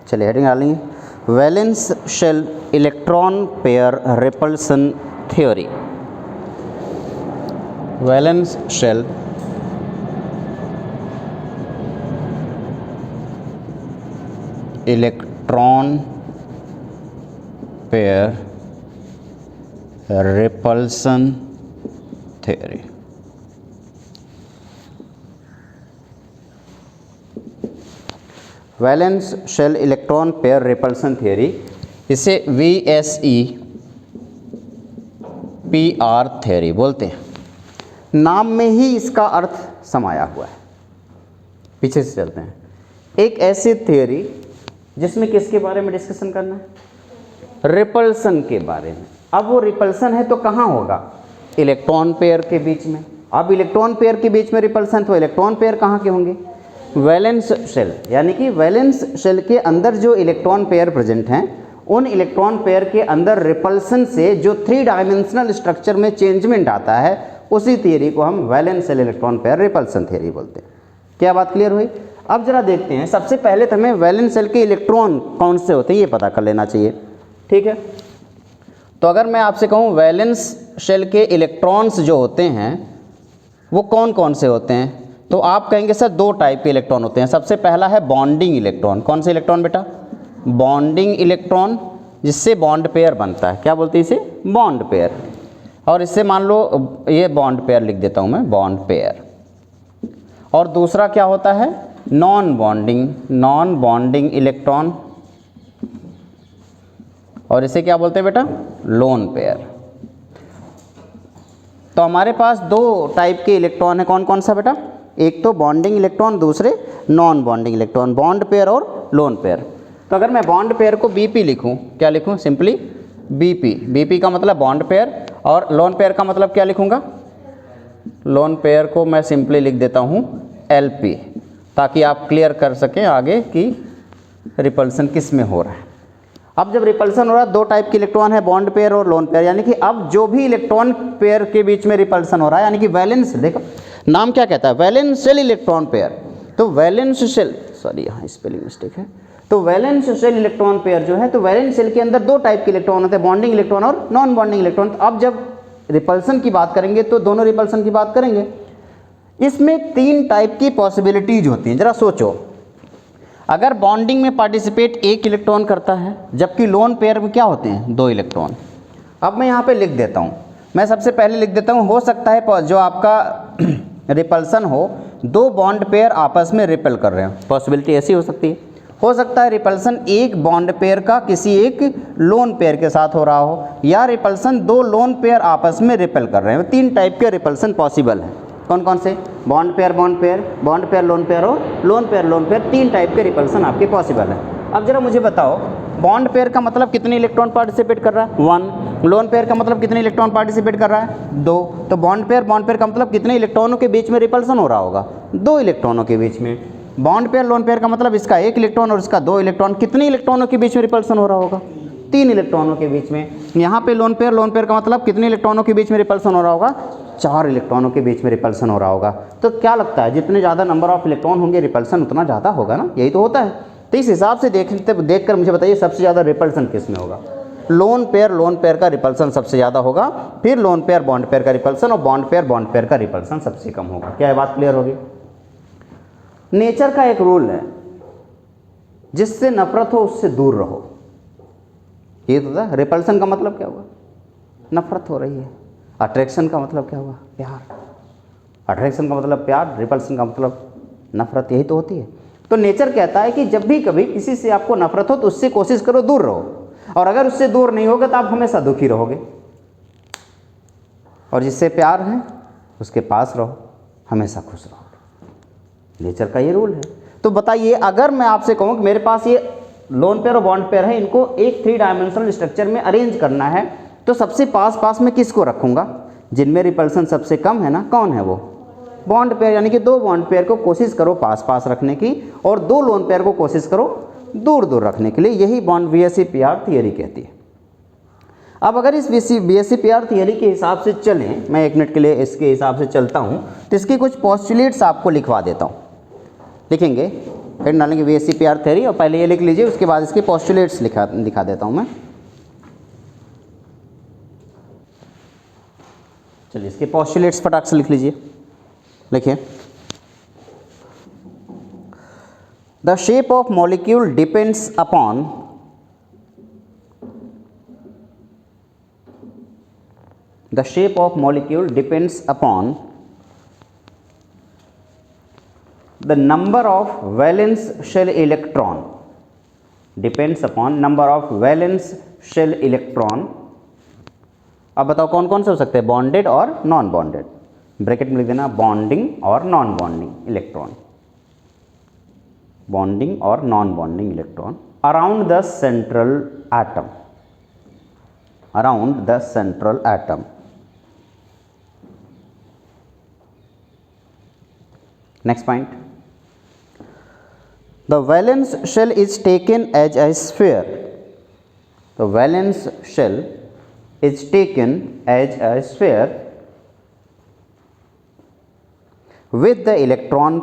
चलिए हेडिंग डालेंगे, valence shell electron pair repulsion theory. Valence shell electron pair repulsion theory. Valence shell electron pair repulsion theory, इसे VSEPR theory बोलते हैं। नाम में ही इसका अर्थ समाया हुआ है। पीछे से चलते हैं। एक ऐसी थ्योरी जिसमें किसके बारे में डिस्कशन करना है? रिपल्सन के बारे में। अब वो रिपल्सन है तो कहाँ होगा? इलेक्ट्रॉन पेयर के बीच में। अब इलेक्ट्रॉन पेयर के बीच में रिपल्सन, तो इलेक्ट्रॉन पेयर कहाँ के होंगे? वैलेंस शेल, यानी कि वैलेंस शेल के अंदर जो इलेक्ट्रॉन पेयर प्रेजेंट हैं, उन इलेक्ट्रॉन पेयर के अंदर रिपल्सन से जो 3 डायमेंशनल स्ट्रक्चर में चेंजमेंट आता है, उसी थियरी को हम valence shell electron pair repulsion theory बोलते हैं। क्या बात क्लियर हुई? अब जरा देखते हैं, सबसे पहले तो हमें वैलेंस शेल के इलेक्ट्रॉन कौन से होते हैं ये पता कर लेना चाहिए। ठीक है, तो अगर मैं आपसे कहूँ वैलेंस शेल के इलेक्ट्रॉन्स जो होते हैं वो कौन कौन से होते हैं, तो आप कहेंगे सर 2 टाइप के इलेक्ट्रॉन होते हैं। सबसे पहला है बॉन्डिंग इलेक्ट्रॉन। कौन से इलेक्ट्रॉन बेटा? बॉन्डिंग इलेक्ट्रॉन, जिससे बॉन्ड पेयर बनता है। क्या बोलते हैं इसे? Bond pair. और इससे मान लो ये बॉन्ड पेयर लिख देता हूँ मैं, बॉन्ड पेयर। और दूसरा क्या होता है? नॉन बॉन्डिंग इलेक्ट्रॉन, और इसे क्या बोलते हैं बेटा? Lone pair. तो हमारे पास 2 टाइप के इलेक्ट्रॉन है। कौन कौन सा बेटा? एक तो बॉन्डिंग इलेक्ट्रॉन, दूसरे non bonding electron, bond pair और लोन पेयर। तो अगर मैं बॉन्ड पेयर को BP लिखूं, क्या लिखूं? सिंपली BP का मतलब बॉन्ड पेयर, और लोन पेयर का मतलब क्या लिखूंगा? लोन पेयर को मैं सिंपली लिख देता हूं LP, ताकि आप क्लियर कर सकें आगे कि रिपल्सन किस में हो रहा है। अब जब रिपल्सन हो रहा है, 2 टाइप के इलेक्ट्रॉन है, बॉन्ड पेयर और लोन पेयर, यानी कि अब जो भी इलेक्ट्रॉन पेयर के बीच में रिपल्सन हो रहा है, यानी कि वैलेंस, देखो नाम क्या कहता है? Valence shell electron pair. तो वैलेंस शेल, सॉरी यहाँ स्पेलिंग मिस्टेक है, तो वैलेंस शेल इलेक्ट्रॉन पेयर जो है, तो वैलेंस शेल के अंदर 2 टाइप के इलेक्ट्रॉन होते हैं, बॉन्डिंग इलेक्ट्रॉन और नॉन बॉन्डिंग इलेक्ट्रॉन। तो अब जब रिपल्सन की बात करेंगे तो दोनों रिपल्सन की बात करेंगे। इसमें 3 टाइप की पॉसिबिलिटीज होती हैं। जरा सोचो, अगर बॉन्डिंग में पार्टिसिपेट 1 इलेक्ट्रॉन करता है, जबकि लोन पेयर में क्या होते हैं? 2 इलेक्ट्रॉन। अब मैं यहाँ पे लिख देता हूँ, मैं सबसे पहले लिख देता हूँ, हो सकता है जो आपका रिपल्सन हो, 2 बॉन्ड पेयर आपस में रिपेल कर रहे हैं। पॉसिबिलिटी ऐसी हो सकती है। हो सकता है रिपल्सन 1 बॉन्ड पेयर का किसी एक लोन पेयर के साथ हो रहा हो, या रिपल्सन 2 लोन पेयर आपस में रिपेल कर रहे हैं। 3 टाइप के रिपल्सन पॉसिबल है। कौन कौन से? बॉन्ड पेयर लोन पेयर और लोन पेयर 3 टाइप के रिपल्सन आपके पॉसिबल है। अब जरा मुझे बताओ, बॉन्ड पेयर का मतलब कितने इलेक्ट्रॉन पार्टिसिपेट कर रहा है? 1। लोन पेयर का मतलब कितने इलेक्ट्रॉन पार्टिसिपेट कर रहा है? 2। तो बॉन्ड पेयर का मतलब कितने इलेक्ट्रॉनों के बीच में रिपल्सन हो रहा होगा? 2 इलेक्ट्रॉनों के बीच में। बॉन्ड पेयर लोन पेयर का मतलब इसका 1 इलेक्ट्रॉन और इसका 2 इलेक्ट्रॉन, कितने इलेक्ट्रॉनों के बीच में रिपल्सन हो रहा होगा? 3 इलेक्ट्रॉनों के बीच में। यहाँ पे लोन पेयर का मतलब कितने इलेक्ट्रॉनों के बीच में रिपल्सन हो रहा होगा? 4 इलेक्ट्रॉनों के बीच में रिपल्सन हो रहा होगा। तो क्या लगता है, जितने ज़्यादा नंबर ऑफ इलेक्ट्रॉन होंगे रिपल्सन उतना ज़्यादा होगा ना? यही तो होता है। तो इस हिसाब से देखकर मुझे बताइए सबसे ज़्यादा रिपल्सन किस में होगा? लोन पेयर का रिपल्सन सबसे ज़्यादा होगा, फिर लोन पेयर बॉन्ड पेयर का रिपल्सन, और बॉन्ड पेयर का रिपल्सन सबसे कम होगा। क्या ये बात क्लियर होगी? नेचर का एक रूल है, जिससे नफरत हो उससे दूर रहो। ये तो था। रिपल्सन का मतलब क्या हुआ? नफरत हो रही है। अट्रैक्शन का मतलब क्या हुआ? प्यार। अट्रैक्शन का मतलब प्यार, रिपल्सन का मतलब नफरत, यही तो होती है। तो नेचर कहता है कि जब भी कभी किसी से आपको नफरत हो तो उससे कोशिश करो दूर रहो, और अगर उससे दूर नहीं होगा तो आप हमेशा दुखी रहोगे, और जिससे प्यार है उसके पास रहो, हमेशा खुश रहोगे। नेचर का ये रूल है। तो बताइए, अगर मैं आपसे कहूँ कि मेरे पास ये लोन पेयर और बॉन्ड पेयर है, इनको एक 3 डायमेंशनल स्ट्रक्चर में अरेंज करना है, तो सबसे पास में किसको रखूँगा? जिनमें रिपल्सन सबसे कम है ना, कौन है वो? Bond pair. यानी कि 2 बॉन्ड पेयर को कोशिश करो पास रखने की, और 2 लोन पेयर को कोशिश करो दूर रखने के लिए। यही बॉन्ड VSEPR थियरी कहती है। अब अगर इस VSEPR थियरी के हिसाब से चलें, मैं 1 मिनट के लिए इसके हिसाब से चलता हूँ, तो इसकी कुछ पोस्टुलेट्स आपको लिखवा देता हूँ। लिखेंगे, फिर डालेंगे VSEPR थ्योरी, और पहले ये लिख लीजिए, उसके बाद इसके पोस्टुलेट्स दिखा देता हूँ मैं। चलिए इसके पोस्टुलेट्स फटाक से लिख लीजिए। लिखिए, the shape of molecule depends upon the shape of molecule depends upon the number of valence shell electron, depends upon number of valence shell electron। अब बताओ कौन कौन से हो सकते हैं, बॉन्डेड और नॉन बॉन्डेड। ब्रैकेट में लिख देना बॉन्डिंग और नॉन बॉन्डिंग इलेक्ट्रॉन, बॉन्डिंग और non bonding electron around the central atom, around the central atom. Next point, the valence shell is taken as a sphere, the valence shell is taken as a sphere with the electron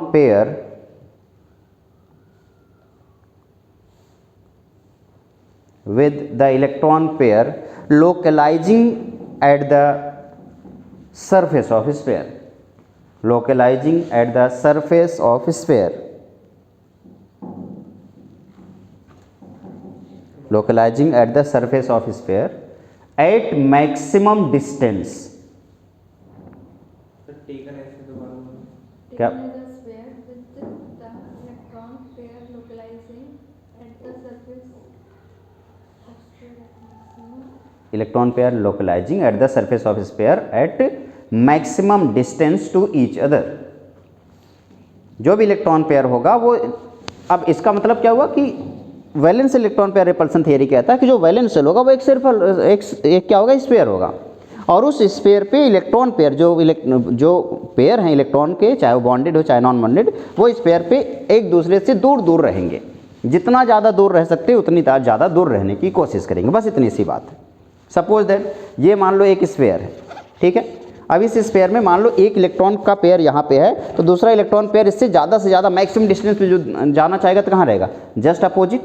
pair localizing at the surface of sphere, localizing at the surface of sphere, localizing at the surface of sphere at maximum distance। क्या electron pair localising at the surface of sphere at maximum distance to each other. जो भी electron pair होगा वो, अब इसका मतलब क्या हुआ कि valence electron pair repulsion theory कहता है कि जो वैलेंस शेल होगा वो एक सिर्फ एक क्या होगा, स्फीयर होगा, और उस स्फीयर पे इलेक्ट्रॉन पेयर जो पेयर हैं इलेक्ट्रॉन के, चाहे वो बॉन्डेड हो चाहे नॉन बॉन्डेड, वो स्फीयर पे एक दूसरे से दूर दूर रहेंगे। जितना ज़्यादा दूर रह सकते हैं उतनी ज़्यादा दूर रहने की कोशिश करेंगे, बस इतनी सी बात है। सपोज दैट ये मान लो एक स्फीयर है, ठीक है। अब इस स्फीयर में मान लो एक इलेक्ट्रॉन का पेयर यहाँ पे है, तो दूसरा इलेक्ट्रॉन पेयर इससे ज़्यादा मैक्सिमम डिस्टेंस पे जो जाना चाहेगा तो कहाँ रहेगा, जस्ट अपोजिट।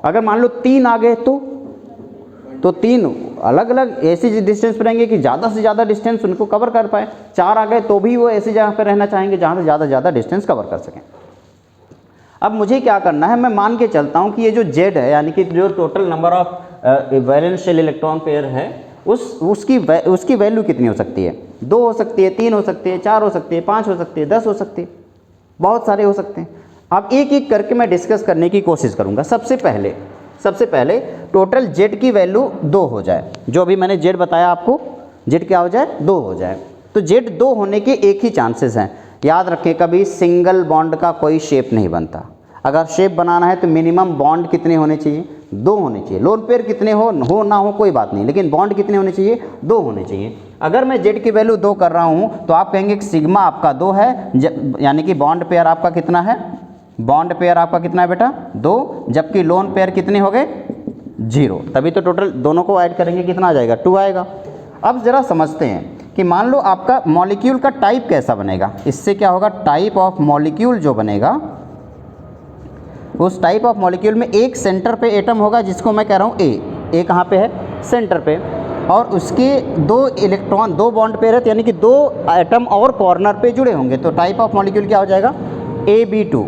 अगर मान लो 3 आ गए तो 3 अलग अलग ऐसी डिस्टेंस पर रहेंगे कि ज़्यादा से ज़्यादा डिस्टेंस उनको कवर कर पाए। 4 आ गए तो भी वो ऐसी जगह पर रहना चाहेंगे जहाँ से ज़्यादा डिस्टेंस कवर कर सकें। अब मुझे क्या करना है, मैं मान के चलता हूँ कि ये जो Z है, यानी कि जो total number of valence shell electron pair है, उसकी वैल्यू कितनी हो सकती है, 2 हो सकती है, 3 हो सकती है, 4 हो सकती है, 5 हो सकती है, 10 हो सकती है, बहुत सारे हो सकते हैं। अब एक एक करके मैं डिस्कस करने की कोशिश करूँगा। सबसे पहले टोटल Z की वैल्यू 2 हो जाए, जो अभी मैंने Z बताया आपको, Z क्या हो जाए, 2 हो जाए। तो Z 2 होने के एक ही चांसेस हैं। याद रखें, कभी सिंगल बॉन्ड का कोई शेप नहीं बनता। अगर शेप बनाना है तो मिनिमम बॉन्ड कितने होने चाहिए, 2 होने चाहिए। लोन पेयर कितने हो ना हो कोई बात नहीं, लेकिन बॉन्ड कितने होने चाहिए, 2 होने चाहिए। अगर मैं Z की वैल्यू 2 कर रहा हूँ तो आप कहेंगे कि सिग्मा आपका 2 है, यानी कि बॉन्ड पेयर आपका कितना है, बॉन्ड पेयर आपका कितना है बेटा, 2, जबकि लोन पेयर कितने हो गए, 0। तभी तो टोटल दोनों को ऐड करेंगे कितना आ जाएगा, 2 आएगा। अब ज़रा समझते हैं कि मान लो आपका मॉलिक्यूल का टाइप कैसा बनेगा। इससे क्या होगा, टाइप ऑफ मॉलिक्यूल जो बनेगा, उस टाइप ऑफ मॉलिक्यूल में एक सेंटर पे एटम होगा जिसको मैं कह रहा हूँ ए कहाँ पे है, सेंटर पे, और उसके 2 इलेक्ट्रॉन, 2 बॉन्ड पेयर है, यानी कि 2 एटम और कॉर्नर पे जुड़े होंगे। तो टाइप ऑफ मॉलिक्यूल क्या हो जाएगा, AB2।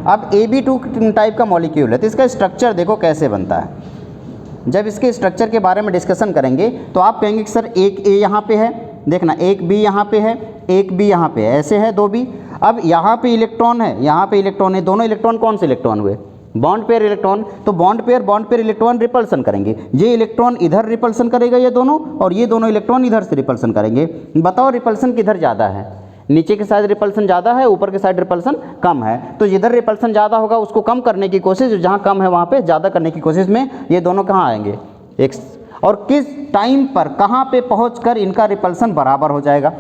अब AB2 टाइप का मॉलिक्यूल है तो इसका स्ट्रक्चर देखो कैसे बनता है। जब इसके स्ट्रक्चर के बारे में डिस्कशन करेंगे तो आप कहेंगे कि सर एक A यहाँ पे है, देखना एक B यहाँ पे है, एक B यहाँ पे है, ऐसे है 2 B। अब यहाँ पे इलेक्ट्रॉन है, यहाँ पे इलेक्ट्रॉन है, दोनों इलेक्ट्रॉन कौन से इलेक्ट्रॉन हुए, बॉन्ड पेयर इलेक्ट्रॉन। तो बॉन्ड पेयर इलेक्ट्रॉन रिपल्सन करेंगे। ये इलेक्ट्रॉन इधर रिपल्सन करेगा ये दोनों, और ये दोनों इलेक्ट्रॉन इधर से रिपल्सन करेंगे। बताओ रिपल्सन किधर ज़्यादा है, नीचे के साइड रिपल्सन ज़्यादा है, ऊपर के साइड रिपल्सन कम है। तो जिधर रिपल्सन ज़्यादा होगा उसको कम करने की कोशिश, जहाँ कम है वहाँ पे ज़्यादा करने की कोशिश में ये दोनों कहाँ आएंगे, एक। और किस टाइम पर कहाँ पे पहुँचकर इनका रिपल्सन बराबर हो जाएगा,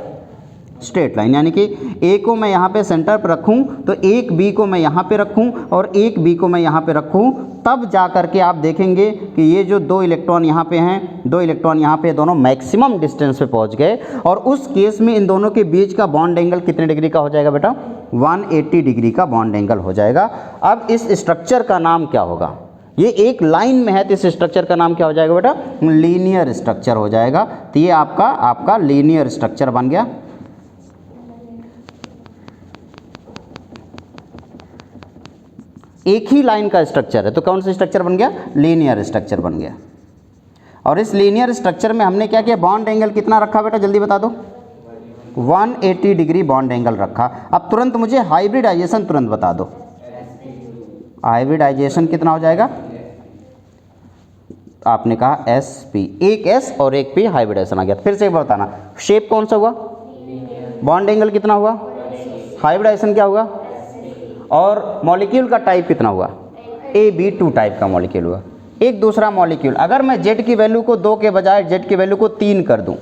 स्ट्रेट लाइन। यानी कि ए को मैं यहाँ पे सेंटर पर रखूँ तो एक बी को मैं यहाँ पे रखूँ और एक बी को मैं यहाँ पे रखूँ, तब जा कर के आप देखेंगे कि ये जो 2 इलेक्ट्रॉन यहाँ पे हैं, 2 इलेक्ट्रॉन यहाँ पे, दोनों मैक्सिमम डिस्टेंस पे पहुँच गए। और उस केस में इन दोनों के बीच का बॉन्ड एंगल कितने डिग्री का हो जाएगा बेटा, 180 डिग्री का बॉन्ड एंगल हो जाएगा। अब इस स्ट्रक्चर का नाम क्या होगा? ये एक लाइन में है तो इस स्ट्रक्चर का नाम क्या हो जाएगा बेटा? लीनियर स्ट्रक्चर हो जाएगा। तो ये आपका लीनियर स्ट्रक्चर बन गया। एक ही लाइन का स्ट्रक्चर है तो कौन सा स्ट्रक्चर बन गया? लीनियर स्ट्रक्चर बन गया। और इस लीनियर स्ट्रक्चर में हमने क्या किया? बॉन्ड एंगल कितना रखा बेटा, जल्दी बता दो? 180 डिग्री बॉन्ड एंगल रखा। अब तुरंत मुझे हाइब्रिडाइजेशन तुरंत बता दो। हाइब्रिडाइजेशन कितना हो जाएगा? आपने कहा SP, एक S और एक P हाइब्रिडाइजेशन आ गया। फिर से एक बार बताना, शेप कौन सा हुआ? बॉन्ड एंगल कितना हुआ? हाइब्रिडाइजेशन क्या हुआ? और मॉलिक्यूल का टाइप कितना हुआ? AB2 टाइप का मॉलिक्यूल हुआ। एक दूसरा मॉलिक्यूल, अगर मैं Z की वैल्यू को 2 के बजाय Z की वैल्यू को 3 कर दूं,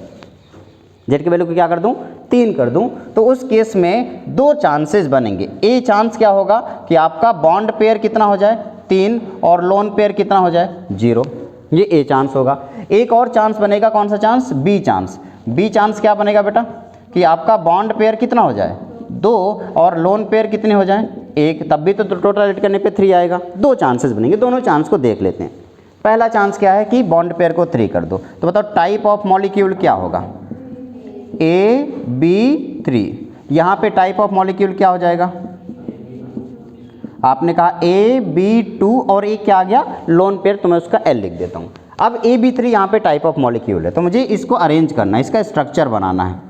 Z की वैल्यू को क्या कर दूं? 3 कर दूं, तो उस केस में 2 चांसेस बनेंगे। ए चांस क्या होगा कि आपका बॉन्ड पेयर कितना हो जाए? 3, और लोन पेयर कितना हो जाए? 0। ये ए चांस होगा। एक और चांस बनेगा, कौन सा chance? B chance. B chance क्या बनेगा बेटा? कि आपका बॉन्ड पेयर कितना हो जाए? 2, और लोन पेयर कितने हो जाए? 1। तब भी तो टोटल ऐड करने पे 3 आएगा। 2 चांसेस बनेंगे, दोनों चांस को देख लेते हैं। पहला चांस क्या है कि बॉन्ड पेयर को 3 कर दो, तो बताओ टाइप ऑफ मॉलिक्यूल क्या होगा? AB3। यहाँ पे टाइप ऑफ मॉलिक्यूल क्या हो जाएगा? आपने कहा AB2 और एक क्या आ गया? लोन पेयर, तो मैं उसका L लिख देता हूँ। अब AB3 यहाँ पे टाइप ऑफ मॉलिक्यूल है, तो मुझे इसको अरेंज करना है, इसका स्ट्रक्चर बनाना है।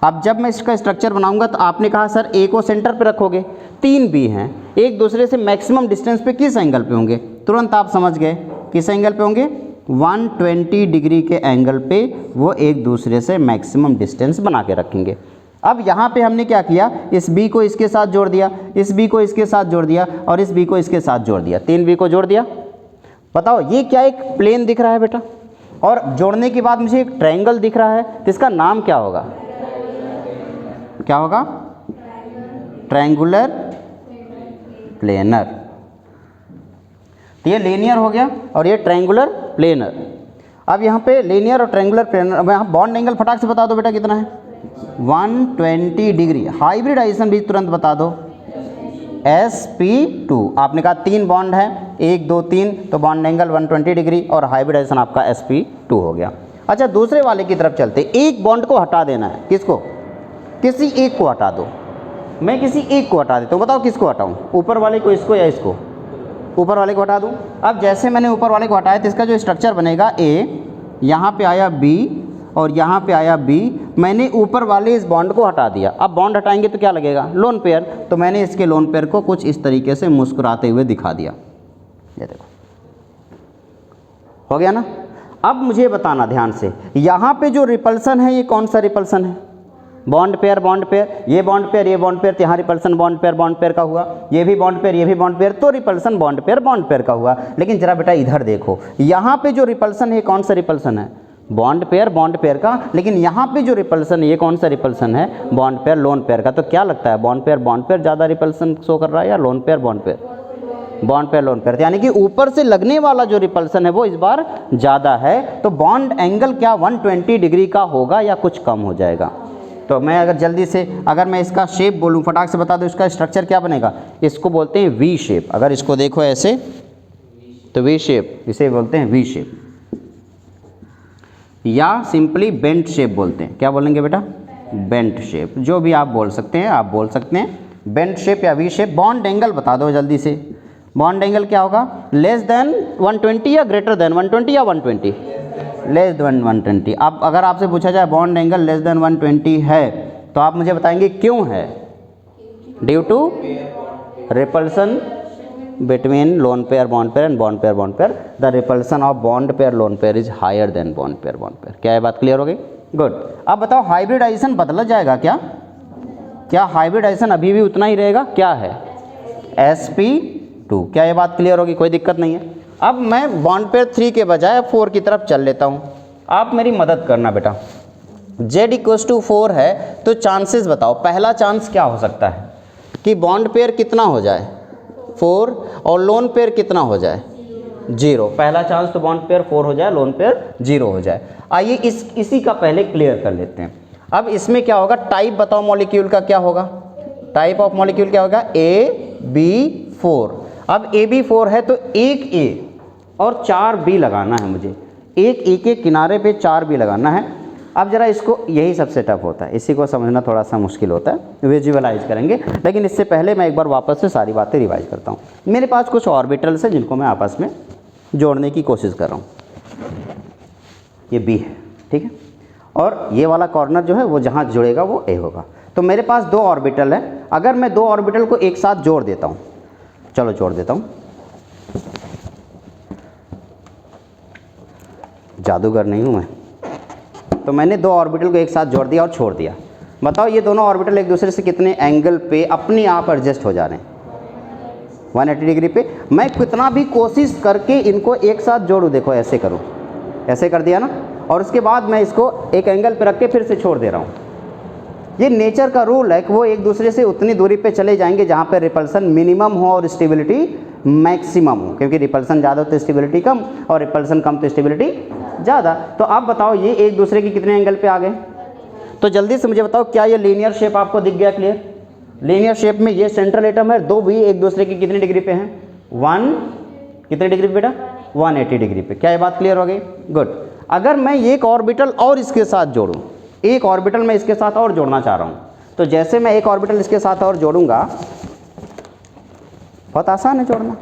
अब जब मैं इसका स्ट्रक्चर बनाऊंगा तो आपने कहा सर A को सेंटर पे रखोगे, 3 B हैं, एक दूसरे से मैक्सिमम डिस्टेंस पे किस एंगल पे होंगे? तुरंत आप समझ गए किस एंगल पे होंगे? 120 डिग्री के एंगल पे वो एक दूसरे से मैक्सिमम डिस्टेंस बना के रखेंगे। अब यहाँ पे हमने क्या किया? इस B को इसके साथ जोड़ दिया, इस B को इसके साथ जोड़ दिया, और इस B को इसके साथ जोड़ दिया, 3 B को जोड़ दिया। बताओ ये क्या एक प्लेन दिख रहा है बेटा? और जोड़ने के बाद मुझे एक ट्रायंगल दिख रहा है, तो इसका नाम क्या होगा? क्या होगा? Triangular planar. तो ये लीनियर हो गया और ये ट्रायंगुलर प्लेनर। अब यहाँ पे लीनियर और ट्रायंगुलर प्लेनर, अब यहाँ बॉन्ड एंगल फटाक से बता दो बेटा कितना है? 120 डिग्री। हाइब्रिडाइजेशन भी तुरंत बता दो, SP2। आपने कहा 3 बॉन्ड है, 1 2 3, तो बॉन्ड एंगल 120 डिग्री और हाइब्रिडाइजेशन आपका SP2 हो गया। अच्छा दूसरे वाले की तरफ चलते। एक बॉन्ड को हटा देना है, किसको? किसी एक को हटा दो। मैं किसी एक को हटा देता हूँ, बताओ किसको हटाऊँ? ऊपर वाले को, इसको, या इसको? ऊपर वाले को हटा दूँ। अब जैसे मैंने ऊपर वाले को हटाया तो इसका जो स्ट्रक्चर बनेगा A, यहाँ पे आया B और यहाँ पे आया B। मैंने ऊपर वाले इस बॉन्ड को हटा दिया। अब बॉन्ड हटाएंगे तो क्या लगेगा? Lone pair. तो मैंने इसके लोन पेयर को कुछ इस तरीके से मुस्कुराते हुए दिखा दिया। ये देखो, हो गया ना? अब मुझे बताना ध्यान से, यहाँ पे जो रिपल्सन है ये कौन सा रिपल्सन है? बॉन्ड पेयर, बॉन्ड पेयर, ये बॉन्ड पेयर, ये बॉन्ड पेयर, यहाँ रिपल्सन बॉन्ड पेयर का हुआ, ये भी बॉन्ड पेयर, ये भी बॉन्ड पेयर, तो रिपल्सन बॉन्ड पेयर का हुआ। लेकिन जरा बेटा इधर देखो, यहाँ पे जो रिपल्सन है कौन सा रिपल्सन है? बॉन्ड पेयर का। लेकिन यहाँ पे जो रिपल्सन है ये कौन सा रिपल्सन है? बॉन्ड पेयर लोन पेयर का। तो क्या लगता है, बॉन्ड पेयर ज़्यादा रिपल्सन शो कर रहा है या lone pair bond pair? Bond pair lone pair, यानी कि ऊपर से लगने वाला जो रिपल्सन है वो इस बार ज़्यादा है। तो बॉन्ड एंगल क्या 120 डिग्री का होगा या कुछ कम हो जाएगा? तो मैं अगर जल्दी से अगर मैं इसका शेप बोलूँ, फटाक से बता दो इसका स्ट्रक्चर क्या बनेगा? इसको बोलते हैं वी शेप। अगर इसको देखो ऐसे तो वी शेप, इसे बोलते हैं वी शेप, या सिंपली बेंट शेप बोलते हैं। क्या बोलेंगे बेटा? Bent shape. जो भी आप बोल सकते हैं, आप बोल सकते हैं बेंट शेप या वी शेप। बॉन्ड एंगल बता दो जल्दी से। बॉन्ड एंगल क्या होगा? लेस देन 120 या ग्रेटर देन 120 या 120? Less than 120। अब अगर आपसे पूछा जाए बॉन्ड एंगल लेस देन 120 है तो आप मुझे बताएंगे क्यों है? Due to repulsion between lone pair bond pair and bond pair the repulsion of bond pair lone pair is higher than bond pair। क्या ये बात क्लियर हो गई? गुड। अब बताओ हाइब्रिडाइजेशन बदला जाएगा क्या? क्या हाइब्रिडाइजेशन अभी भी उतना ही रहेगा? क्या है? SP2। क्या ये बात क्लियर होगी? कोई दिक्कत नहीं है। अब मैं बॉन्ड पेयर 3 के बजाय 4 की तरफ चल लेता हूँ। आप मेरी मदद करना बेटा। Z=4 है तो चांसेस बताओ। पहला चांस क्या हो सकता है कि बॉन्ड पेयर कितना हो जाए? 4, और लोन पेयर कितना हो जाए? 0। पहला चांस तो बॉन्ड पेयर 4 हो जाए, लोन पेयर 0 हो जाए। आइए इसी का पहले क्लियर कर लेते हैं। अब इसमें क्या होगा? टाइप बताओ मॉलिक्यूल का क्या होगा? टाइप ऑफ मॉलिक्यूल क्या होगा, AB4। अब AB4 है तो एक A और 4 B लगाना है मुझे, एक A के किनारे पे 4 B लगाना है। अब जरा इसको, यही सबसे टफ होता है, इसी को समझना थोड़ा सा मुश्किल होता है, विजुअलाइज करेंगे। लेकिन इससे पहले मैं एक बार वापस से सारी बातें रिवाइज करता हूँ। मेरे पास कुछ ऑर्बिटल्स हैं जिनको मैं आपस में जोड़ने की कोशिश कर रहा हूँ। ये B है, ठीक है, और ये वाला कॉर्नर जो है वो जहाँ जुड़ेगा वो A होगा। तो मेरे पास 2 ऑर्बिटल है, अगर मैं 2 ऑर्बिटल को एक साथ जोड़ देता हूँ, चलो जोड़ देता हूँ, जादूगर नहीं हूँ मैं। तो मैंने 2 ऑर्बिटल को एक साथ जोड़ दिया और छोड़ दिया। बताओ ये दोनों ऑर्बिटल एक दूसरे से कितने एंगल पे अपने आप एडजस्ट हो जा रहे हैं, 180 डिग्री पे। मैं कितना भी कोशिश करके इनको एक साथ जोड़ूँ, देखो ऐसे करूँ, ऐसे कर दिया ना, और उसके बाद मैं इसको एक एंगल पे रख के फिर से छोड़ दे रहा हूँ। ये नेचर का रूल है कि वो एक दूसरे से उतनी दूरी पे चले जाएंगे जहाँ पे रिपल्सन मिनिमम हो और स्टेबिलिटी मैक्सिमम हो, क्योंकि रिपल्सन ज़्यादा तो स्टेबिलिटी कम और रिपल्सन कम तो स्टेबिलिटी ज़्यादा। तो आप बताओ ये एक दूसरे के कितने एंगल पे आ गए। तो जल्दी से मुझे बताओ, क्या ये लीनियर शेप आपको दिख गया क्लियर? लीनियर शेप में ये सेंट्रल एटम है, 2 भी एक दूसरे के कितने डिग्री पे हैं, 1 कितने डिग्री पे बेटा, 180 डिग्री पे। क्या ये बात क्लियर हो गई? गुड। अगर मैं एक ऑर्बिटल और इसके साथ जोड़ूं, एक ऑर्बिटल मैं इसके साथ और जोड़ना चाह रहा हूं, तो जैसे मैं एक ऑर्बिटल इसके साथ और जोड़ूंगा, बहुत आसान है जोड़ना।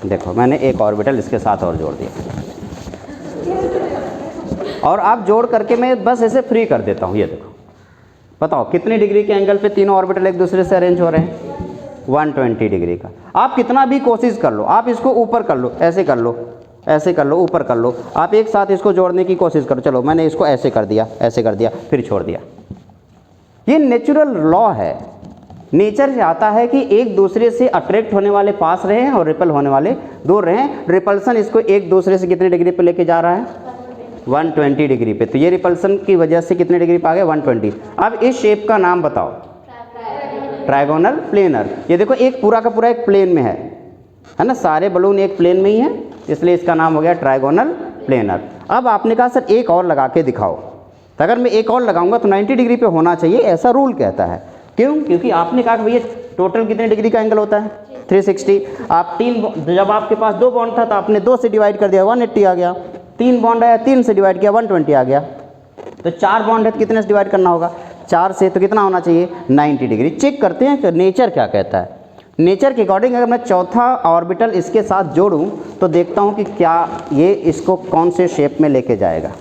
देखो मैंने एक ऑर्बिटल इसके साथ और जोड़ दिया, और आप जोड़ करके मैं बस ऐसे फ्री कर देता हूं। ये देखो, बताओ कितने डिग्री के एंगल पे तीनों ऑर्बिटल एक दूसरे से अरेंज हो रहे हैं, 120 डिग्री का। आप कितना भी कोशिश कर लो, आप इसको ऊपर कर लो, ऐसे कर लो, ऐसे कर लो, ऊपर कर लो, आप एक साथ इसको जोड़ने की कोशिश करो। चलो मैंने इसको ऐसे कर दिया, ऐसे कर दिया, फिर छोड़ दिया। ये नेचुरल लॉ है, नेचर चाहता है कि एक दूसरे से अट्रैक्ट होने वाले पास रहें और रिपल होने वाले दूर रहें। रिपल्सन इसको एक दूसरे से कितने डिग्री पे लेके जा रहा है, 120 डिग्री पे। तो ये रिपल्सन की वजह से कितने डिग्री पे आ गए, 120। अब इस शेप का नाम बताओ, ट्राइगोनल प्लेनर। ये देखो एक पूरा का पूरा एक प्लेन में है ना, सारे बलून एक प्लेन में ही है, इसलिए इसका नाम हो गया ट्राइगोनल प्लेनर। अब आपने कहा सर एक और लगा के दिखाओ, तो अगर मैं एक और लगाऊंगा तो 90 डिग्री पे होना चाहिए, ऐसा रूल कहता है। क्यों? क्योंकि आपने कहा कि भैया टोटल कितने डिग्री का एंगल होता है, 360। आप जब आपके पास 2 बॉन्ड था तो आपने 2 से डिवाइड कर दिया, 180 आ गया। 3 बॉन्ड आया, 3 से डिवाइड किया, 120 आ गया। तो 4 बॉन्ड है तो कितने से डिवाइड करना होगा, 4 से, तो कितना होना चाहिए, 90 डिग्री। चेक करते हैं कि नेचर क्या कहता है। नेचर के अकॉर्डिंग अगर मैं चौथा ऑर्बिटल इसके साथ जोड़ूं तो देखता हूं कि क्या ये इसको कौन से शेप में लेके जाएगा।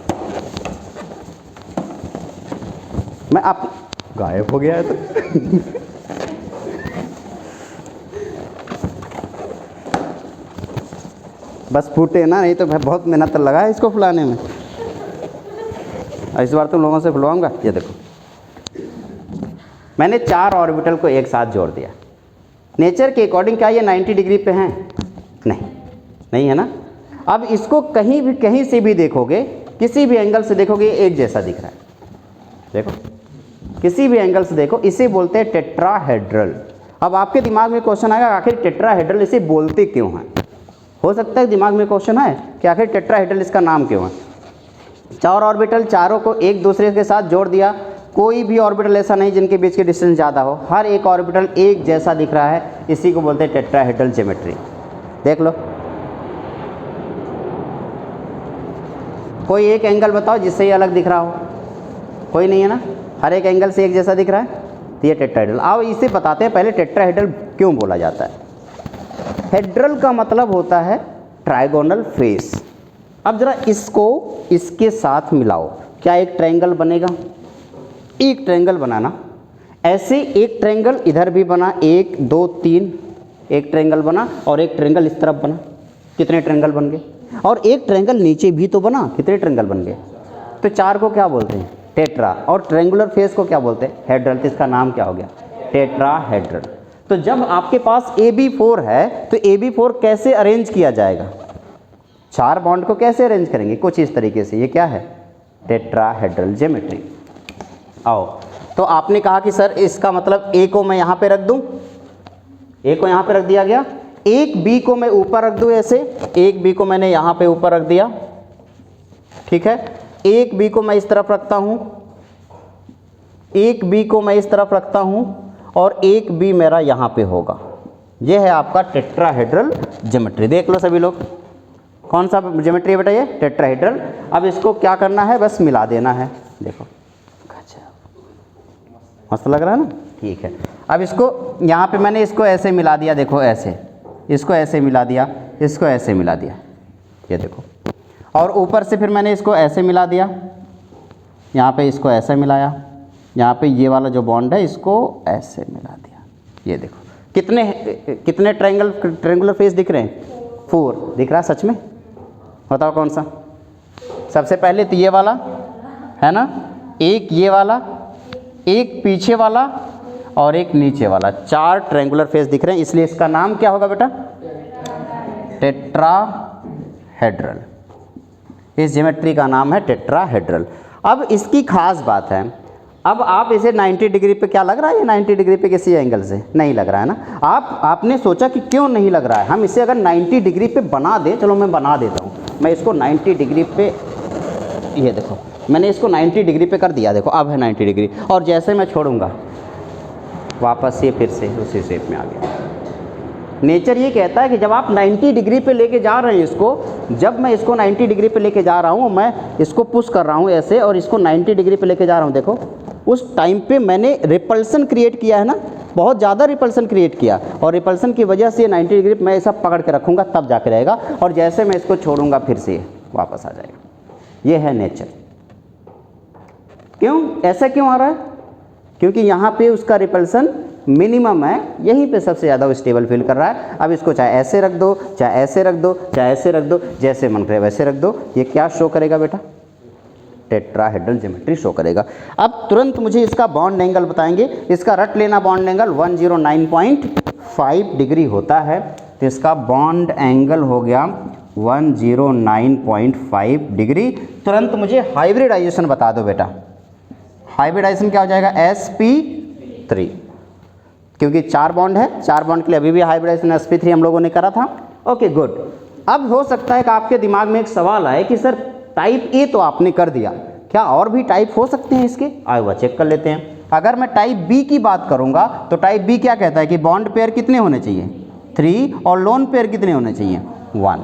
मैं आप गायब हो गया है तो बस फूटे ना, नहीं तो बहुत मेहनत लगा है इसको फुलाने में। इस बार तुम लोगों से फुलवाऊंगा। ये देखो मैंने 4 ऑर्बिटल को एक साथ जोड़ दिया। नेचर के अकॉर्डिंग क्या ये 90 डिग्री पे हैं? नहीं है ना। अब इसको कहीं से भी देखोगे, किसी भी एंगल से देखोगे एक जैसा दिख रहा है। देखो किसी भी एंगल से देखो, इसे बोलते हैं टेट्राहेड्रल। अब आपके दिमाग में क्वेश्चन आएगा आखिर टेट्राहेड्रल इसे बोलते क्यों हैं? हो सकता है दिमाग में क्वेश्चन आए कि आखिर टेट्राहेड्रल इसका नाम क्यों है। 4 ऑर्बिटल, चारों को एक दूसरे के साथ जोड़ दिया। कोई भी ऑर्बिटल ऐसा नहीं जिनके बीच की डिस्टेंस ज़्यादा हो, हर एक ऑर्बिटल एक जैसा दिख रहा है, इसी को बोलते हैं टेट्राहेड्रल ज्योमेट्री। देख लो, कोई एक एंगल बताओ जिससे ये अलग दिख रहा हो, कोई नहीं है ना, हर एक एंगल से एक जैसा दिख रहा है, तो ये टेट्राहेड्रल। आओ इसे बताते हैं पहले टेट्राहेड्रल क्यों बोला जाता है। हेड्रल का मतलब होता है ट्राइगोनल फेस। अब जरा इसको इसके साथ मिलाओ, क्या एक ट्रायंगल बनेगा? एक ट्रायंगल बनाना, ऐसे एक ट्रायंगल इधर भी बना, 1 2 3, एक ट्रायंगल बना, और एक ट्रायंगल इस तरफ बना, कितने ट्रायंगल बन गए? और एक ट्रायंगल नीचे भी तो बना, कितने ट्रायंगल बन गए? तो 4 को क्या बोलते हैं? टेट्रा। और ट्रायंगुलर फेस को क्या बोलते हैं? हेड्रल। तो इसका नाम क्या हो गया? टेट्राहेड्रल। तो जब आपके पास AB4 है तो AB4 कैसे अरेंज किया जाएगा? 4 बॉन्ड को कैसे अरेंज करेंगे? कुछ इस तरीके से। ये क्या है? Tetrahedral geometry. आओ, तो आपने कहा कि सर इसका मतलब A को मैं यहाँ पे रख दूँ, A को यहाँ पे रख दिया गया, एक B को मैं ऊपर रख दूँ ऐसे, एक B को मैंने यहाँ पे ऊपर रख दिया, ठीक है। एक B को मैं इस तरफ रखता हूँ, एक बी को मैं इस तरफ रखता हूँ और एक बी मेरा यहाँ पे होगा। ये है आपका टेट्राहेड्रल ज्योमेट्री। देख लो सभी लोग, कौन सा ज्योमेट्री है बेटा ये? टेट्राहेड्रल। अब इसको क्या करना है, बस मिला देना है। देखो मस्त लग रहा है ना, ठीक है। अब इसको यहाँ पे मैंने इसको ऐसे मिला दिया, देखो ऐसे, इसको ऐसे मिला दिया, इसको ऐसे मिला दिया, ये देखो। और ऊपर से फिर मैंने इसको ऐसे मिला दिया, यहाँ पे इसको ऐसे मिलाया, यहाँ पे ये वाला जो बॉन्ड है इसको ऐसे मिला दिया। ये देखो कितने ट्रायंगुलर फेस दिख रहे हैं? 4 दिख रहा है सच में? बताओ कौन सा? सबसे पहले तो ये वाला है ना, एक ये वाला, एक पीछे वाला और एक नीचे वाला, 4 ट्रायंगुलर फेस दिख रहे हैं, इसलिए इसका नाम क्या होगा बेटा? टेट्राहेड्रल। इस ज्योमेट्री का नाम है टेट्राहेड्रल। अब इसकी खास बात है, अब आप इसे 90 डिग्री पे, क्या लग रहा है ये 90 डिग्री पे किसी एंगल से? नहीं लग रहा है ना। आपने सोचा कि क्यों नहीं लग रहा है, हम इसे अगर 90 डिग्री पे बना दें, चलो मैं बना देता हूँ, मैं इसको 90 डिग्री पे, ये देखो मैंने इसको 90 डिग्री पे कर दिया, देखो अब है 90 डिग्री, और जैसे मैं छोड़ूंगा वापस ये फिर से उसी शेप में आ गया। नेचर ये कहता है कि जब आप 90 डिग्री पे लेके जा रहे हैं इसको, जब मैं इसको 90 डिग्री पे लेके जा रहा हूँ, मैं इसको पुश कर रहा हूँ ऐसे और इसको 90 डिग्री पे लेके जा रहा हूँ, देखो उस टाइम पे मैंने रिपल्सन क्रिएट किया है ना, बहुत ज़्यादा रिपल्सन क्रिएट किया, और रिपल्सन की वजह से 90 डिग्री मैं ऐसा पकड़ के रखूँगा तब जाके रहेगा, और जैसे मैं इसको छोड़ूंगा फिर से वापस आ जाएगा। ये है नेचर। क्यों ऐसा क्यों आ रहा है? क्योंकि यहाँ पे उसका रिपल्सन मिनिमम है, यहीं पे सबसे ज़्यादा वो स्टेबल फील कर रहा है। अब इसको चाहे ऐसे रख दो, चाहे ऐसे रख दो, चाहे ऐसे रख दो, जैसे मन करे वैसे रख दो, ये क्या शो करेगा बेटा? टेट्राहेड्रल ज्योमेट्री शो करेगा। अब तुरंत मुझे इसका बॉन्ड एंगल बताएंगे, इसका रट लेना बॉन्ड एंगल 109.5 डिग्री होता है, तो इसका बॉन्ड एंगल हो गया 109.5 डिग्री। तुरंत मुझे हाइब्रिडाइजेशन बता दो बेटा। हाइब्रिडाइजेशन क्या हो जाएगा? sp3, क्योंकि 4 बॉन्ड है, 4 बॉन्ड के लिए अभी भी हाइब्रिडाइजेशन sp3 हम लोगों ने करा था। Okay good. अब हो सकता है कि आपके दिमाग में एक सवाल आए कि सर टाइप ए तो आपने कर दिया, क्या और भी टाइप हो सकते हैं इसके? आइए वह चेक कर लेते हैं। अगर मैं टाइप बी की बात करूंगा तो टाइप बी क्या कहता है कि बॉन्ड पेयर कितने होने चाहिए? 3, और लोन पेयर कितने होने चाहिए? 1,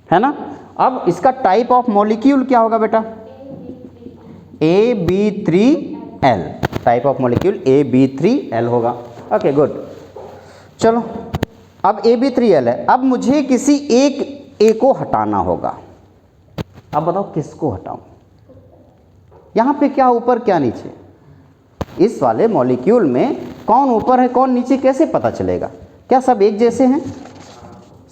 है ना। अब इसका टाइप ऑफ मॉलिक्यूल क्या होगा बेटा? AB3L, type of molecule AB3L होगा। Okay good. चलो अब AB3L है, अब मुझे किसी एक ए को हटाना होगा। अब बताओ किसको हटाऊं? यहाँ पे क्या ऊपर क्या नीचे? इस वाले मॉलिक्यूल में कौन ऊपर है कौन नीचे कैसे पता चलेगा? क्या सब एक जैसे हैं?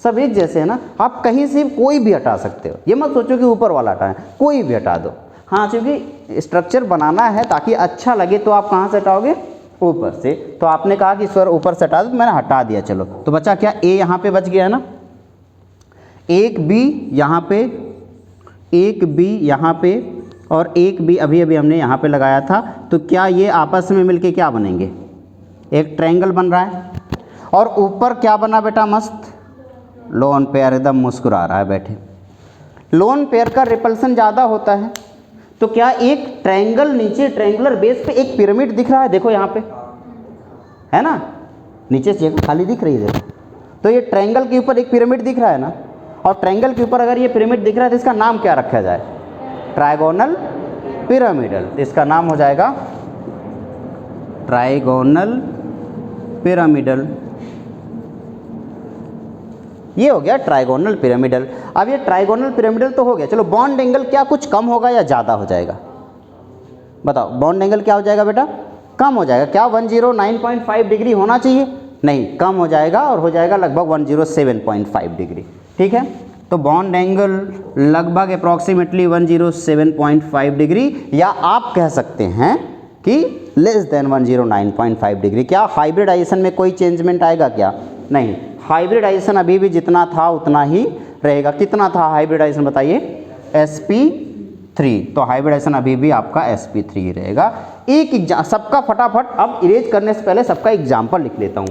सब एक जैसे हैं ना। आप कहीं से कोई भी हटा सकते हो, ये मत सोचो कि ऊपर वाला हटाएं, कोई भी हटा दो। हाँ, क्योंकि स्ट्रक्चर बनाना है ताकि अच्छा लगे, तो आप कहाँ से हटाओगे? ऊपर से। तो आपने कहा कि सर ऊपर से हटा दो, तो मैंने हटा दिया। चलो तो बचा क्या? ए यहाँ पे बच गया है ना, एक बी यहाँ पे, एक बी यहाँ पे, और एक बी अभी अभी हमने यहाँ पे लगाया था। तो क्या ये आपस में मिलके क्या बनेंगे? एक ट्रायंगल बन रहा है। और ऊपर क्या बना बेटा? मस्त लोन पेयर, एकदम मुस्कुरा रहा है बैठे। लोन पेयर का रिपल्सन ज़्यादा होता है, तो क्या एक ट्रायंगल नीचे ट्रायंगुलर बेस पे एक पिरामिड दिख रहा है? देखो यहाँ पे है ना, नीचे से जगह खाली दिख रही है देखो। तो ये ट्रायंगल के ऊपर एक पिरामिड दिख रहा है ना, और ट्रायंगल के ऊपर अगर ये पिरामिड दिख रहा है तो इसका नाम क्या रखा जाए? Trigonal pyramidal. इसका नाम हो जाएगा ट्रायगोनल पिरामिडल। ये हो गया ट्रायगोनल पिरामिडल। अब ये ट्रायगोनल पिरामिडल तो हो गया। चलो बॉन्ड एंगल क्या कुछ कम होगा या ज़्यादा हो जाएगा? बताओ बॉन्ड एंगल क्या हो जाएगा बेटा? कम हो जाएगा। क्या 109.5 डिग्री होना चाहिए? नहीं, कम हो जाएगा और हो जाएगा लगभग 107.5 डिग्री। ठीक है, तो बॉन्ड एंगल लगभग अप्रॉक्सीमेटली 107.5 डिग्री, या आप कह सकते हैं कि लेस देन 109.5 डिग्री। क्या हाइब्रिडाइजेशन में कोई चेंजमेंट आएगा क्या? नहीं, हाइब्रिडाइजेशन अभी भी जितना था उतना ही रहेगा। कितना था हाइब्रिडाइजेशन बताइए? sp3। तो हाइब्रिडाइजेशन अभी भी आपका sp3 रहेगा। एक सबका फटाफट अब इरेज करने से पहले सबका एग्जाम्पल लिख लेता हूँ।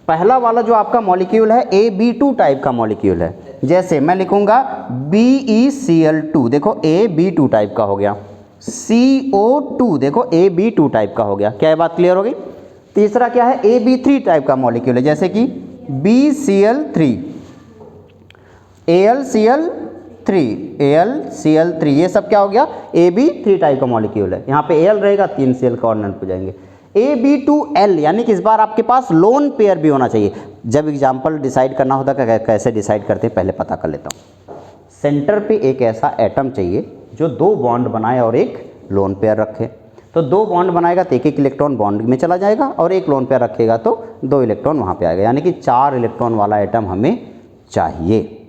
पहला वाला जो आपका मॉलिक्यूल है AB2 टाइप का मॉलिक्यूल है। जैसे मैं लिखूंगा BeCl2, देखो AB2 टाइप का हो गया। CO2, देखो AB2 टाइप का हो गया। क्या ये बात क्लियर हो गई? तीसरा क्या है? AB3 टाइप का मॉलिक्यूल है, जैसे कि BCl3, AlCl3, ये सब क्या हो गया? AB3 टाइप का मॉलिक्यूल है। यहाँ पे Al रहेगा, 3 Cl कॉर्नर पे जाएंगे। AB2L, यानी कि इस बार आपके पास लोन पेयर भी होना चाहिए। जब एग्जाम्पल डिसाइड करना होता है कैसे डिसाइड करते हैं, पहले पता कर लेता हूँ। सेंटर पे एक ऐसा एटम चाहिए जो 2 बॉन्ड बनाए और एक लोन पेयर रखे। तो 2 बॉन्ड बनाएगा तो एक इलेक्ट्रॉन बॉन्ड में चला जाएगा, और एक लोन पेयर रखेगा तो 2 इलेक्ट्रॉन वहाँ पे आएगा, यानी कि 4 इलेक्ट्रॉन वाला एटम हमें चाहिए,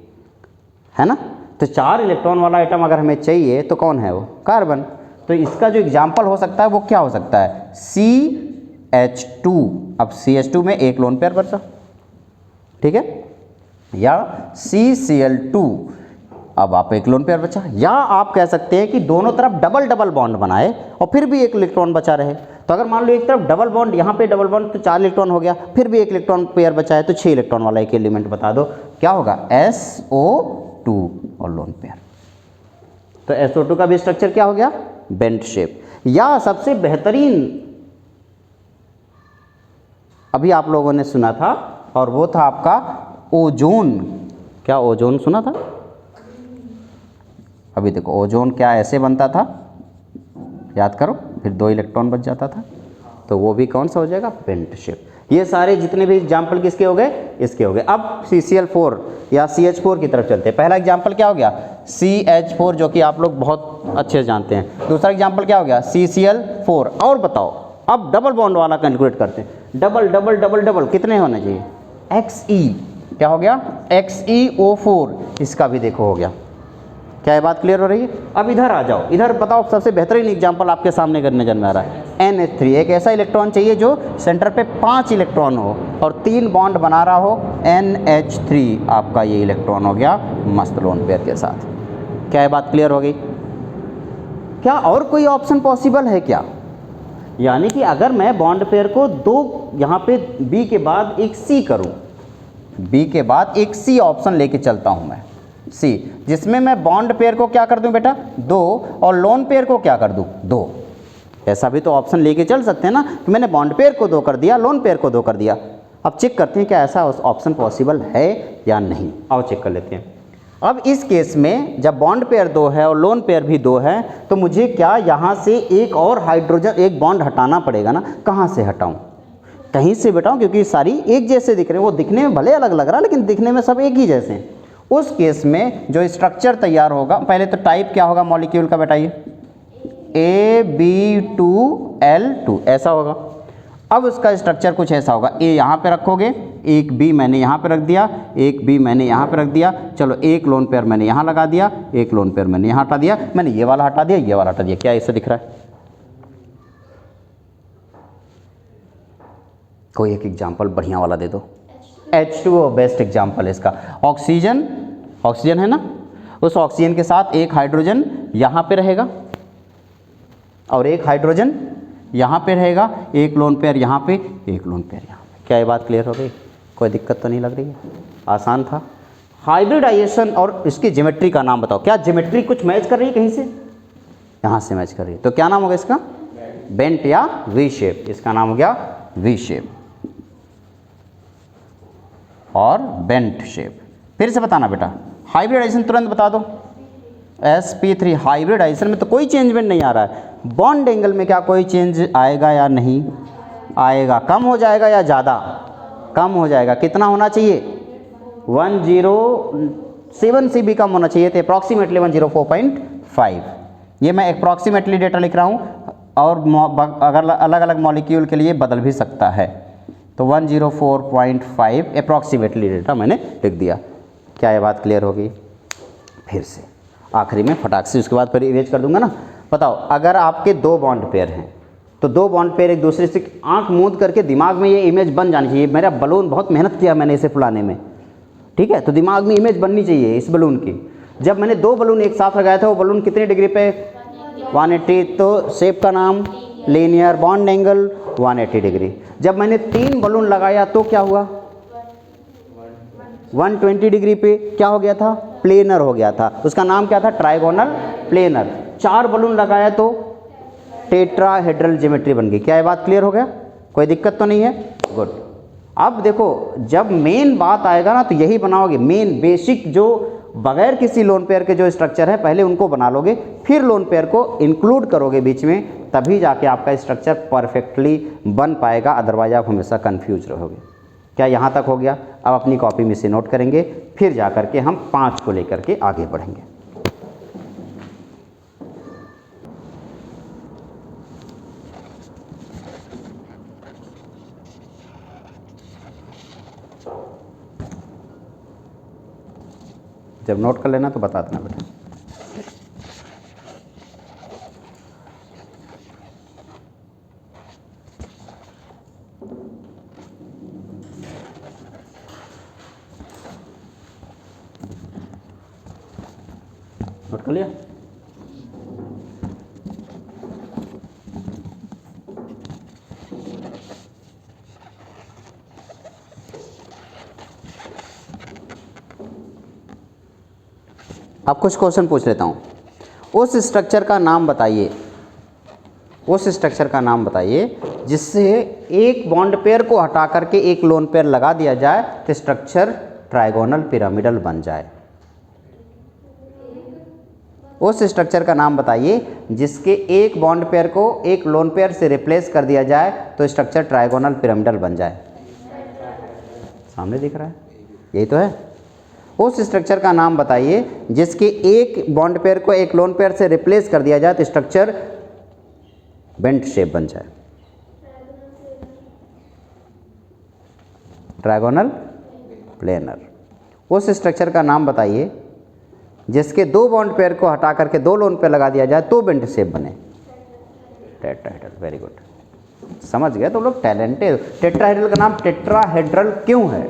है ना। तो 4 इलेक्ट्रॉन वाला एटम अगर हमें चाहिए तो कौन है वो? कार्बन। तो इसका जो एग्जाम्पल हो सकता है वो क्या हो सकता है? CH2। अब CH2 में एक लोन पेयर बचा, ठीक है, या CCl2, अब आप एक लोन पेयर बचा। या आप कह सकते हैं कि दोनों तरफ डबल डबल बॉन्ड बनाए और फिर भी एक इलेक्ट्रॉन बचा रहे। तो अगर मान लो एक तरफ डबल बॉन्ड, यहाँ पे डबल बॉन्ड, तो 4 इलेक्ट्रॉन हो गया, फिर भी एक इलेक्ट्रॉन पेयर बचा है, तो 6 इलेक्ट्रॉन वाला एक एलिमेंट बता दो, क्या होगा? SO2 और लोन पेयर। तो SO2 का भी स्ट्रक्चर क्या हो गया? Bent shape. या सबसे बेहतरीन अभी आप लोगों ने सुना था, और वो था आपका ओजोन। क्या ओजोन सुना था? अभी देखो ओजोन क्या ऐसे बनता था, याद करो, फिर 2 इलेक्ट्रॉन बच जाता था, तो वो भी कौन सा हो जाएगा? Bent shape. ये सारे जितने भी एग्जाम्पल किसके हो गए? इसके हो गए। अब CCl4 या CH4 की तरफ चलते हैं। पहला एग्जाम्पल क्या हो गया? CH4, जो कि आप लोग बहुत अच्छे से जानते हैं। दूसरा एग्जाम्पल क्या हो गया? CCl4। और बताओ, अब डबल बॉन्ड वाला कैलकुलेट करते हैं। डबल डबल डबल डबल कितने होने चाहिए? Xe, क्या हो गया? XeO4, इसका भी देखो हो गया। क्या ये बात क्लियर हो रही है? अब इधर आ जाओ, इधर बताओ, सबसे बेहतरीन एग्जांपल आपके सामने नजर में आ रहा है। NH3, एक ऐसा इलेक्ट्रॉन चाहिए जो सेंटर पे 5 इलेक्ट्रॉन हो और 3 बॉन्ड बना रहा हो। NH3 आपका ये इलेक्ट्रॉन हो गया मस्त लोन पेयर के साथ। क्या ये बात क्लियर हो गई? क्या और कोई ऑप्शन पॉसिबल है क्या? यानी कि अगर मैं बॉन्ड पेयर को 2 यहाँ पे B के बाद एक C करूँ, B के बाद एक C ऑप्शन लेके चलता हूँ मैं, C, जिसमें मैं बॉन्ड पेयर को क्या कर दूं बेटा? 2, और लोन पेयर को क्या कर दूं? 2। ऐसा भी तो ऑप्शन लेके चल सकते हैं ना, कि मैंने बॉन्ड पेयर को 2 कर दिया, लोन पेयर को 2 कर दिया। अब चेक करते हैं क्या ऐसा ऑप्शन पॉसिबल है या नहीं। आओ चेक कर लेते हैं। अब इस केस में जब बॉन्ड पेयर 2 है और लोन पेयर भी 2 है, तो मुझे क्या यहाँ से एक और हाइड्रोजन, एक बॉन्ड हटाना पड़ेगा ना। कहाँ से हटाऊँ? कहीं से बेटाऊँ, क्योंकि सारी एक जैसे दिख रहे हैं। वो दिखने में भले अलग लग रहा है, लेकिन दिखने में सब एक ही जैसे हैं। उस केस में जो स्ट्रक्चर तैयार होगा, पहले तो टाइप क्या होगा मॉलिक्यूल का बताइए? AB2L2 ऐसा होगा। अब उसका स्ट्रक्चर कुछ ऐसा होगा। A यहाँ पे रखोगे, एक B मैंने यहाँ पे रख दिया, एक B मैंने यहाँ पे रख दिया। चलो एक लोन पेयर मैंने यहाँ लगा दिया, एक लोन पेयर मैंने यहाँ हटा दिया, मैंने ये वाला हटा दिया, ये वाला हटा दिया। क्या ऐसा दिख रहा है? कोई एक एग्जाम्पल बढ़िया वाला दे दो। H2O बेस्ट एग्जाम्पल है इसका। ऑक्सीजन, ऑक्सीजन है ना, उस ऑक्सीजन के साथ एक हाइड्रोजन यहाँ पे रहेगा और एक हाइड्रोजन यहाँ पे रहेगा, एक लोन पेयर यहाँ पे, एक लोन पेयर यहाँ पे। क्या ये बात क्लियर हो गई? कोई दिक्कत तो नहीं लग रही है? आसान था। हाइब्रिडाइजेशन और इसकी ज्योमेट्री का नाम बताओ। क्या ज्योमेट्री कुछ मैच कर रही है कहीं से? यहाँ से मैच कर रही है, तो क्या नाम होगा इसका? बेंट या वी शेप। इसका नाम हो गया वी शेप और बेंट शेप। फिर से बताना बेटा, हाइब्रिडाइजेशन तुरंत बता दो। sp3 हाइब्रिडाइजेशन में तो कोई चेंजमेंट नहीं आ रहा है। बॉन्ड एंगल में क्या कोई चेंज आएगा या नहीं आएगा? कम हो जाएगा या ज़्यादा? कम हो जाएगा। कितना होना चाहिए? 107 से भी कम होना चाहिए थे, अप्रॉक्सीमेटली 104.5। ये मैं अप्रॉक्सीमेटली डेटा लिख रहा हूँ, और अगर अलग अलग मॉलिक्यूल के लिए बदल भी सकता है। तो 104.5 अप्रॉक्सीमेटली डेटा मैंने लिख दिया। क्या ये बात क्लियर होगी? फिर से आखिरी में फटाक से, उसके बाद फिर इरेज कर दूंगा ना। बताओ, अगर आपके 2 बॉन्ड पेयर हैं, तो 2 बॉन्ड पेयर एक दूसरे से आंख मूंद करके दिमाग में ये इमेज बन जानी चाहिए। मेरा बलून बहुत मेहनत किया मैंने इसे फुलाने में, ठीक है, तो दिमाग में इमेज बननी चाहिए इस बलून की। जब मैंने 2 बलून एक साथ लगाया था, वो बलून कितने डिग्री पे? 180। तो शेप का नाम लीनियर, बॉन्ड एंगल 180 डिग्री। जब मैंने 3 बलून लगाया तो क्या हुआ? 120 डिग्री पे क्या हो गया था? प्लेनर हो गया था। उसका नाम क्या था? Trigonal planar. 4 बलून लगाया तो टेट्राहेड्रल ज्योमेट्री बन गई। क्या ये बात क्लियर हो गया? कोई दिक्कत तो नहीं है? गुड। अब देखो जब मेन बात आएगा ना तो यही बनाओगे, मेन बेसिक जो बगैर किसी लोन पेयर के जो स्ट्रक्चर है पहले उनको बना लोगे, फिर लोन पेयर को इंक्लूड करोगे बीच में, तभी जाके आपका स्ट्रक्चर परफेक्टली बन पाएगा, अदरवाइज आप हमेशा कंफ्यूज रहोगे। क्या यहाँ तक हो गया? अब अपनी कॉपी में से नोट करेंगे, फिर जा कर के हम 5 को लेकर के आगे बढ़ेंगे। जब नोट कर लेना तो बता देना बेटा। नोट कर लिया? अब कुछ क्वेश्चन पूछ लेता हूँ। उस स्ट्रक्चर का नाम बताइए, उस स्ट्रक्चर का नाम बताइए जिससे एक बॉन्ड पेयर को हटा करके एक लोन पेयर लगा दिया जाए तो स्ट्रक्चर ट्राइगोनल पिरामिडल बन जाए। उस स्ट्रक्चर का नाम बताइए जिसके एक बॉन्ड पेयर को एक लोन पेयर से रिप्लेस कर दिया जाए तो स्ट्रक्चर ट्राइगोनल पिरामिडल बन जाए। सामने दिख रहा है, यही तो है। उस स्ट्रक्चर का नाम बताइए जिसके एक बॉन्ड पेयर को एक लोन पेयर से रिप्लेस कर दिया जाए तो स्ट्रक्चर बेंट शेप बन जाए। Trigonal planar. उस स्ट्रक्चर का नाम बताइए जिसके 2 बॉन्ड पेयर को हटा करके 2 लोन पेयर लगा दिया जाए तो बेंट शेप बने। टेट्राहेड्रल। वेरी गुड, समझ गए तो लोग टैलेंटेड। टेट्राहेड्रल का नाम टेट्राहेड्रल क्यों है?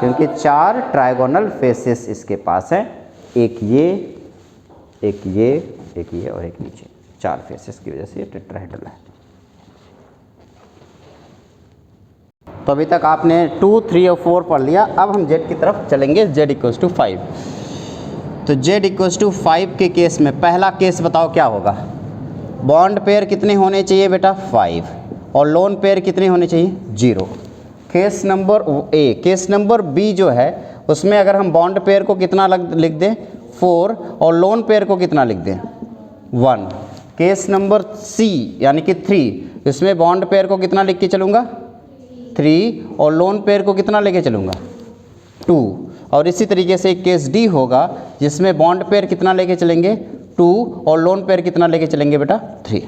क्योंकि 4 ट्राइगोनल फेसेस इसके पास हैं, एक ये, एक ये, एक ये और एक नीचे। 4 फेसेस की वजह से ये टेट्राहेड्रल है। तो अभी तक आपने 2, 3 और 4 पढ़ लिया। अब हम z की तरफ चलेंगे। z = 5। तो z = 5 के केस में पहला केस बताओ क्या होगा? बॉन्ड पेयर कितने होने चाहिए बेटा? 5। और लोन पेयर कितने होने चाहिए? 0। Case number A. Case number B जो है उसमें अगर हम बॉन्ड पेयर को कितना लिख दें? 4 और लोन पेयर को कितना लिख दें? 1। केस नंबर सी यानी कि 3, इसमें बॉन्ड पेयर को कितना लिख के चलूँगा? 3 और लोन पेयर को कितना लेके चलूँगा? 2। और इसी तरीके से केस डी होगा जिसमें बॉन्ड पेयर कितना लेके चलेंगे? 2 और लोन पेयर कितना लेके चलेंगे बेटा? 3।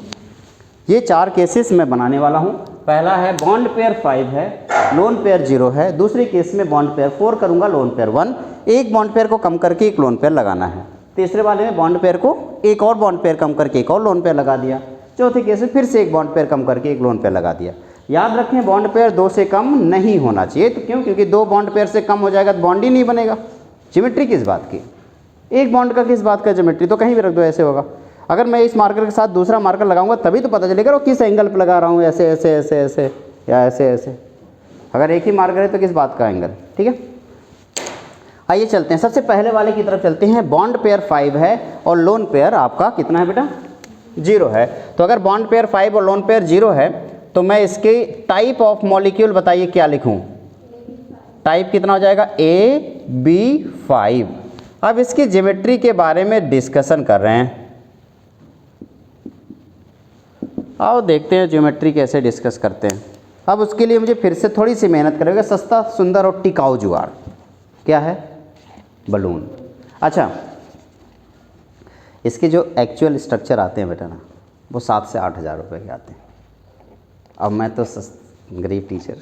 ये 4 केसेस मैं बनाने वाला हूँ। पहला है बॉन्ड पेयर 5 है, लोन पेयर 0 है। दूसरे केस में बॉन्ड पेयर 4 करूँगा, लोन पेयर 1। एक बॉन्ड पेयर को कम करके एक लोन पेयर लगाना है। तीसरे वाले में बॉन्ड पेयर को एक और बॉन्ड पेयर कम करके एक और लोन पेयर लगा दिया। चौथे केस में फिर से एक बॉन्ड पेयर कम करके एक लोन पेयर लगा दिया। याद रखें बॉन्ड पेयर 2 से कम नहीं होना चाहिए। तो क्यों? क्योंकि 2 बॉन्ड पेयर से कम हो जाएगा तो बॉन्ड ही नहीं बनेगा। ज्योमेट्री किस बात की? एक बॉन्ड का किस बात का ज्योमेट्री? तो कहीं भी रख दो ऐसे होगा। अगर मैं इस मार्कर के साथ दूसरा मार्कर लगाऊंगा तभी तो पता चलेगा वो किस एंगल पर लगा रहा हूँ, ऐसे ऐसे ऐसे ऐसे या ऐसे ऐसे। अगर एक ही मार्कर है तो किस बात का एंगल? ठीक है, आइए चलते हैं। सबसे पहले वाले की तरफ चलते हैं। बॉन्ड पेयर 5 है और लोन पेयर आपका कितना है बेटा? 0 है। तो अगर बॉन्ड पेयर 5 और लोन पेयर 0 है तो मैं इसके टाइप ऑफ मॉलिक्यूल बताइए क्या लिखूं? टाइप कितना हो जाएगा? AB5। अब इसकी ज्योमेट्री के बारे में डिस्कशन कर रहे हैं। आओ देखते हैं ज्योमेट्री कैसे डिस्कस करते हैं। अब उसके लिए मुझे फिर से थोड़ी सी मेहनत करेगा। सस्ता, सुंदर और टिकाऊ जुगाड़ क्या है? बलून। अच्छा, इसके जो एक्चुअल स्ट्रक्चर आते हैं बेटा ना, वो 7 से 8 हज़ार रुपये के आते हैं। अब मैं तो गरीब टीचर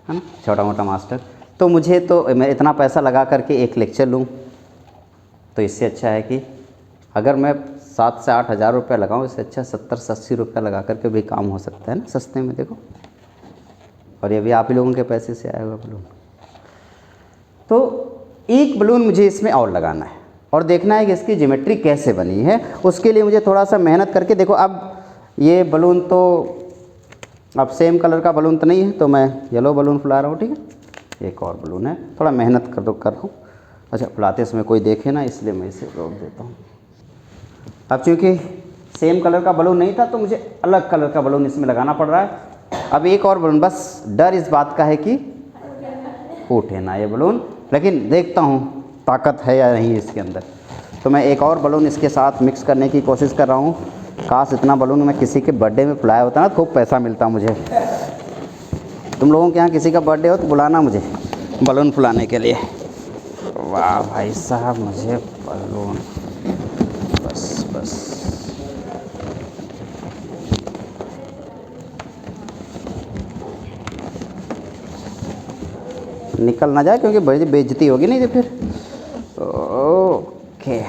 है ना, छोटा मोटा मास्टर, तो मुझे तो मैं इतना पैसा लगा करके एक लेक्चर लूँ तो इससे अच्छा है कि अगर मैं 7 से 8 हज़ार रुपये लगाऊँ, इससे अच्छा 70 से 80 रुपये लगा करके भी काम हो सकता है ना सस्ते में। देखो, और ये भी आप ही लोगों के पैसे से आया हुआ बलून। तो एक बलून मुझे इसमें और लगाना है और देखना है कि इसकी ज्योमेट्री कैसे बनी है। उसके लिए मुझे थोड़ा सा मेहनत करके देखो। अब ये बलून तो अब सेम कलर का बलून तो नहीं है, तो मैं येलो बलून फुला रहा हूँ। ठीक है, एक और बलून है, थोड़ा मेहनत कर रहा हूँ। अच्छा, फुलाते समय कोई देखे ना, इसलिए मैं इसे रोक देता हूँ। अब चूँकि सेम कलर का बलून नहीं था तो मुझे अलग कलर का बलून इसमें लगाना पड़ रहा है। अब एक और बलून, बस डर इस बात का है कि फूटे ना ये बलून, लेकिन देखता हूँ ताकत है या नहीं इसके अंदर। तो मैं एक और बलून इसके साथ मिक्स करने की कोशिश कर रहा हूँ। काश इतना बलून मैं किसी के बर्थडे में फुलाया होता ना, खूब पैसा मिलता मुझे। तुम लोगों के यहाँ किसी का बर्थडे हो तो बुलाना मुझे बलून फुलाने के लिए। वाह भाई साहब, मुझे बलून, बस बस। निकल ना जाए क्योंकि बड़ी बेइज्जती होगी नहीं तो फिर। ओके,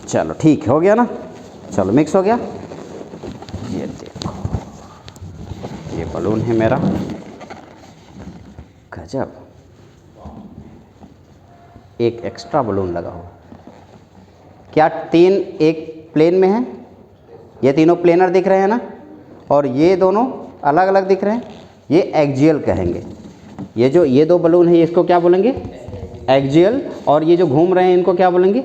चलो ठीक हो गया ना, चलो मिक्स हो गया। ये देखो, ये बलून है मेरा, गजब। एक एक्स्ट्रा बलून लगा हुआ, क्या तीन एक प्लेन में है? ये तीनों प्लेनर दिख रहे हैं ना, और ये दोनों अलग अलग दिख रहे हैं, ये एक्जियल कहेंगे। ये दो बलून है, इसको क्या बोलेंगे? एक्जियल। और ये जो घूम रहे हैं इनको क्या बोलेंगे?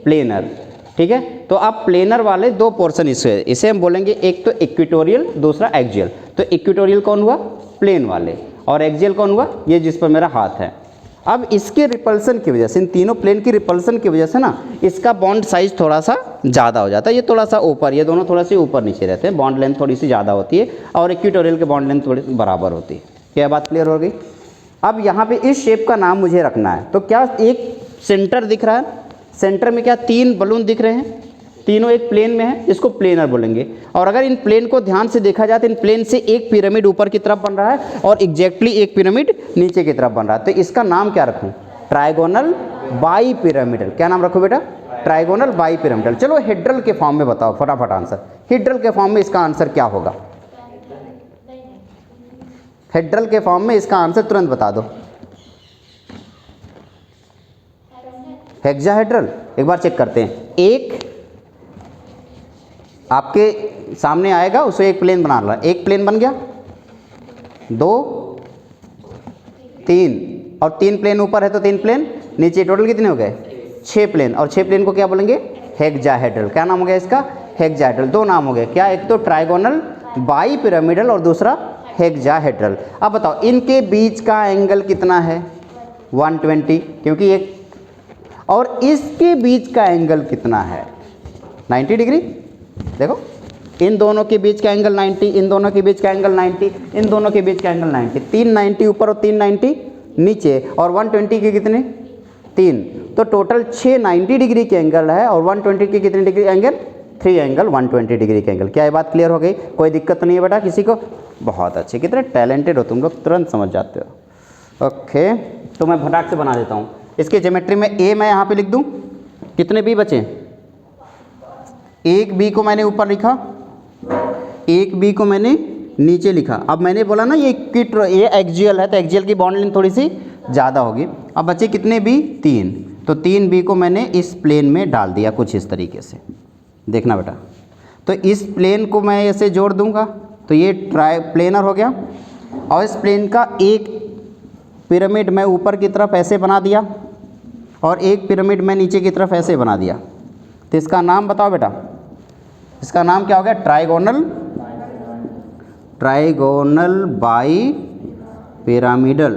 प्लेनर। ठीक है, तो आप प्लेनर वाले दो पोर्शन इसे हम बोलेंगे, एक तो इक्वेटोरियल, दूसरा एक्जियल। तो इक्वेटोरियल कौन हुआ? प्लेन वाले। और एक्जियल कौन हुआ? ये जिस पर मेरा हाथ है। अब इसके रिपल्सन की वजह से, इन तीनों प्लेन की रिपल्सन की वजह से ना, इसका बॉन्ड साइज थोड़ा सा ज़्यादा हो जाता है। ये थोड़ा सा ऊपर, ये दोनों थोड़ा सी ऊपर नीचे रहते हैं, बॉन्ड लेंथ थोड़ी सी ज़्यादा होती है, और इक्वेटोरियल के बॉन्ड लेंथ थोड़ी बराबर होती है। क्या बात क्लियर हो गई? अब यहाँ पे इस शेप का नाम मुझे रखना है, तो क्या एक सेंटर दिख रहा है, सेंटर में क्या तीन बलून दिख रहे हैं, तीनों एक प्लेन में है, इसको प्लेनर बोलेंगे। और अगर इन प्लेन को ध्यान से देखा जाए तो इन प्लेन से एक पिरामिड ऊपर की तरफ बन रहा है और एग्जैक्टली एक पिरामिड नीचे की तरफ बन रहा है। तो इसका नाम क्या रखूं? Trigonal bi pyramidal. क्या नाम रखूं बेटा? Trigonal bi pyramidal. चलो हेड्रल के फॉर्म में बताओ फटाफट आंसर। हेड्रल के फॉर्म में इसका आंसर क्या होगा? हेड्रल के फॉर्म में इसका आंसर तुरंत बता दो। हेक्साहेड्रल। एक बार चेक करते हैं। एक आपके सामने आएगा, उसे एक प्लेन बना रहा, एक प्लेन बन गया, दो, तीन, और तीन प्लेन ऊपर है तो तीन प्लेन नीचे, टोटल कितने हो गए? 6 प्लेन। और 6 प्लेन को क्या बोलेंगे? हेक्साहेड्रल। क्या नाम हो गया इसका? हेक्साहेड्रल। दो नाम हो गए, क्या? एक तो ट्राइगोनल बाई पिरामिडल और दूसरा हेक्साहेड्रल। अब बताओ इनके बीच का एंगल कितना है? 120, क्योंकि एक, और इसके बीच का एंगल कितना है? 90 डिग्री। देखो, इन दोनों के बीच का एंगल 90, इन दोनों के बीच का एंगल 90, इन दोनों के बीच का एंगल 90। 3 90 ऊपर और 3 90 नीचे, और 120 के कितने? 3। तो टोटल 6 90 डिग्री के एंगल है, और 120 के कितने डिग्री एंगल? 3 एंगल 120 डिग्री के एंगल। क्या ये बात क्लियर हो गई? कोई दिक्कत नहीं है बेटा किसी को? बहुत अच्छे, कितने टैलेंटेड हो तुम लोग, तुरंत समझ जाते हो। ओके, तो मैं फटाक से बना देता हूँ। इसके ज्योमेट्री में ए मैं यहाँ पे लिख दूँ, कितने बी बचे? एक बी को मैंने ऊपर लिखा, एक बी को मैंने नीचे लिखा। अब मैंने बोला ना ये एक्जियल है, तो एक्जियल की बॉन्ड लेंथ थोड़ी सी ज़्यादा होगी। अब बचे कितने बी? 3। तो 3 बी को मैंने इस प्लेन में डाल दिया कुछ इस तरीके से। देखना बेटा, तो इस प्लेन को मैं ऐसे जोड़ दूंगा तो ये प्लेनर हो गया, और इस प्लेन का एक पिरामिड मैं ऊपर की तरफ ऐसे बना दिया, और एक पिरामिड मैं नीचे की तरफ ऐसे बना दिया। तो इसका नाम बताओ बेटा, इसका नाम क्या हो गया? Trigonal bi pyramidal.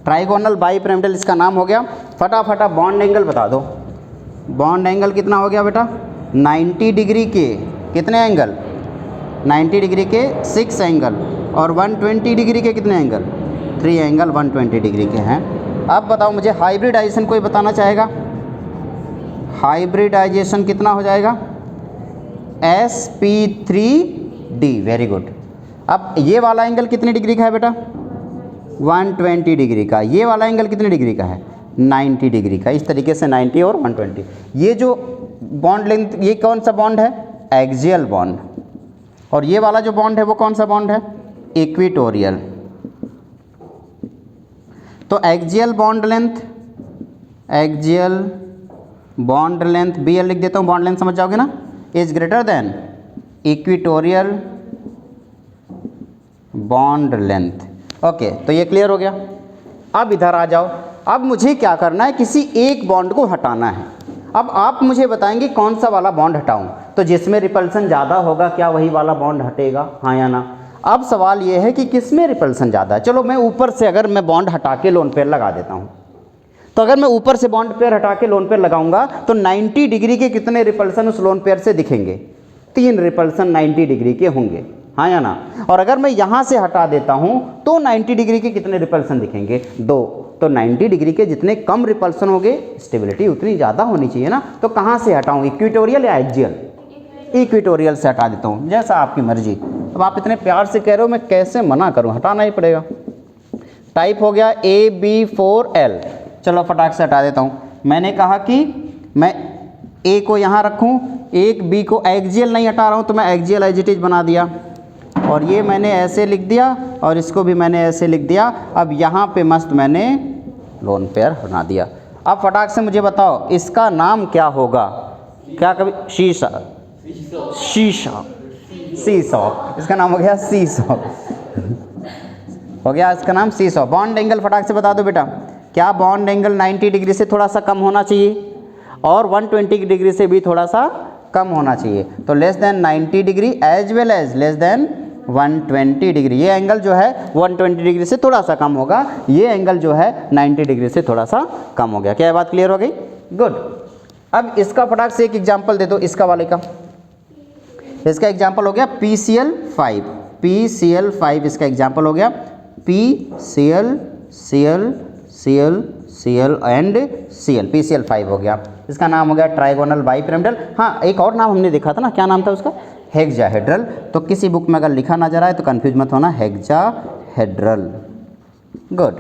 Trigonal bi pyramidal इसका नाम हो गया। फटाफट बॉन्ड एंगल बता दो। बॉन्ड एंगल कितना हो गया बेटा? 90 डिग्री के कितने एंगल? 90 डिग्री के 6 एंगल, और 120 डिग्री के कितने एंगल? 3 एंगल 120 डिग्री के हैं। अब बताओ मुझे हाइब्रिडाइजेशन कोई बताना चाहेगा? हाइब्रिडाइजेशन कितना हो जाएगा? sp3d। Very good. अब ये वाला एंगल कितने डिग्री का है बेटा? 120 डिग्री का। ये वाला एंगल कितने डिग्री का है? 90 डिग्री का। इस तरीके से 90 और 120। ये जो बॉन्ड लेंथ, ये कौन सा बॉन्ड है? Axial bond. और ये वाला जो बॉन्ड है वो कौन सा बॉन्ड है? इक्वेटोरियल। तो एक्सियल बॉन्ड लेंथ BL लिख देता हूँ, बॉन्ड लेंथ समझ जाओगे ना, is greater than equatorial bond length. Okay, तो ये क्लियर हो गया। अब इधर आ जाओ, अब मुझे क्या करना है, किसी एक बॉन्ड को हटाना है। अब आप मुझे बताएंगे कौन सा वाला बॉन्ड हटाऊं, तो जिसमें रिपल्सन ज़्यादा होगा क्या वही वाला बॉन्ड हटेगा, हाँ या ना। अब सवाल ये है कि किस में रिपल्सन ज़्यादा है। चलो मैं ऊपर से अगर मैं बॉन्ड हटा के लोन पेयर लगा देता हूँ, तो अगर मैं ऊपर से बॉन्ड पेयर हटा के लोन पेयर लगाऊंगा तो 90 डिग्री के कितने रिपल्सन उस लोन पेयर से दिखेंगे, 3 रिपल्सन 90 डिग्री के होंगे, हाँ या ना। और अगर मैं यहाँ से हटा देता हूँ तो 90 डिग्री के कितने रिपल्सन दिखेंगे, 2। तो 90 डिग्री के जितने कम रिपल्सन होंगे स्टेबिलिटी उतनी ज़्यादा होनी चाहिए ना। तो कहाँ से हटाऊँ, इक्वेटोरियल या एक्सियल? इक्वेटोरियल से हटा देता हूँ, जैसा आपकी मर्जी। अब आप इतने प्यार से कह रहे हो, मैं कैसे मना करूँ, हटाना ही पड़ेगा। टाइप हो गया AB4L। चलो फटाक से हटा देता हूँ। मैंने कहा कि मैं A को यहाँ रखूँ, एक B को एक्सियल नहीं हटा रहा हूँ तो मैं एक्सियल एज इट इज बना दिया, और ये मैंने ऐसे लिख दिया और इसको भी मैंने ऐसे लिख दिया। अब यहाँ पे मस्त मैंने लोन पेयर बना दिया। अब फटाक से मुझे बताओ इसका नाम क्या होगा, क्या कभी शीशा, शीशा, सीसॉ, इसका नाम हो गया सीसॉ, हो गया इसका नाम सीसॉ। बॉन्ड एंगल फटाक से बता दो बेटा, क्या बॉन्ड एंगल 90 डिग्री से थोड़ा सा कम होना चाहिए और 120 डिग्री से भी थोड़ा सा कम होना चाहिए। तो less than 90 degree as well as less than 120 degree. ये एंगल जो है 120 डिग्री से थोड़ा सा कम होगा, ये एंगल जो है 90 डिग्री से थोड़ा सा कम हो गया। क्या ये बात क्लियर हो गई? गुड। अब इसका फटाक से एक एग्जांपल दे दो, इसका वाले का। इसका एग्जांपल हो गया PCl5, PCl5 इसका एग्जांपल हो गया। PCl, Cl, Cl, Cl and Cl, PCl5 हो गया। इसका नाम हो गया ट्राइगोनल बाइपिरामिडल। हाँ, एक और नाम हमने देखा था ना, क्या नाम था उसका? हेक्साहेड्रल। तो किसी बुक में अगर लिखा नजर आए तो कंफ्यूज मत होना, हेक्साहेड्रल। गुड।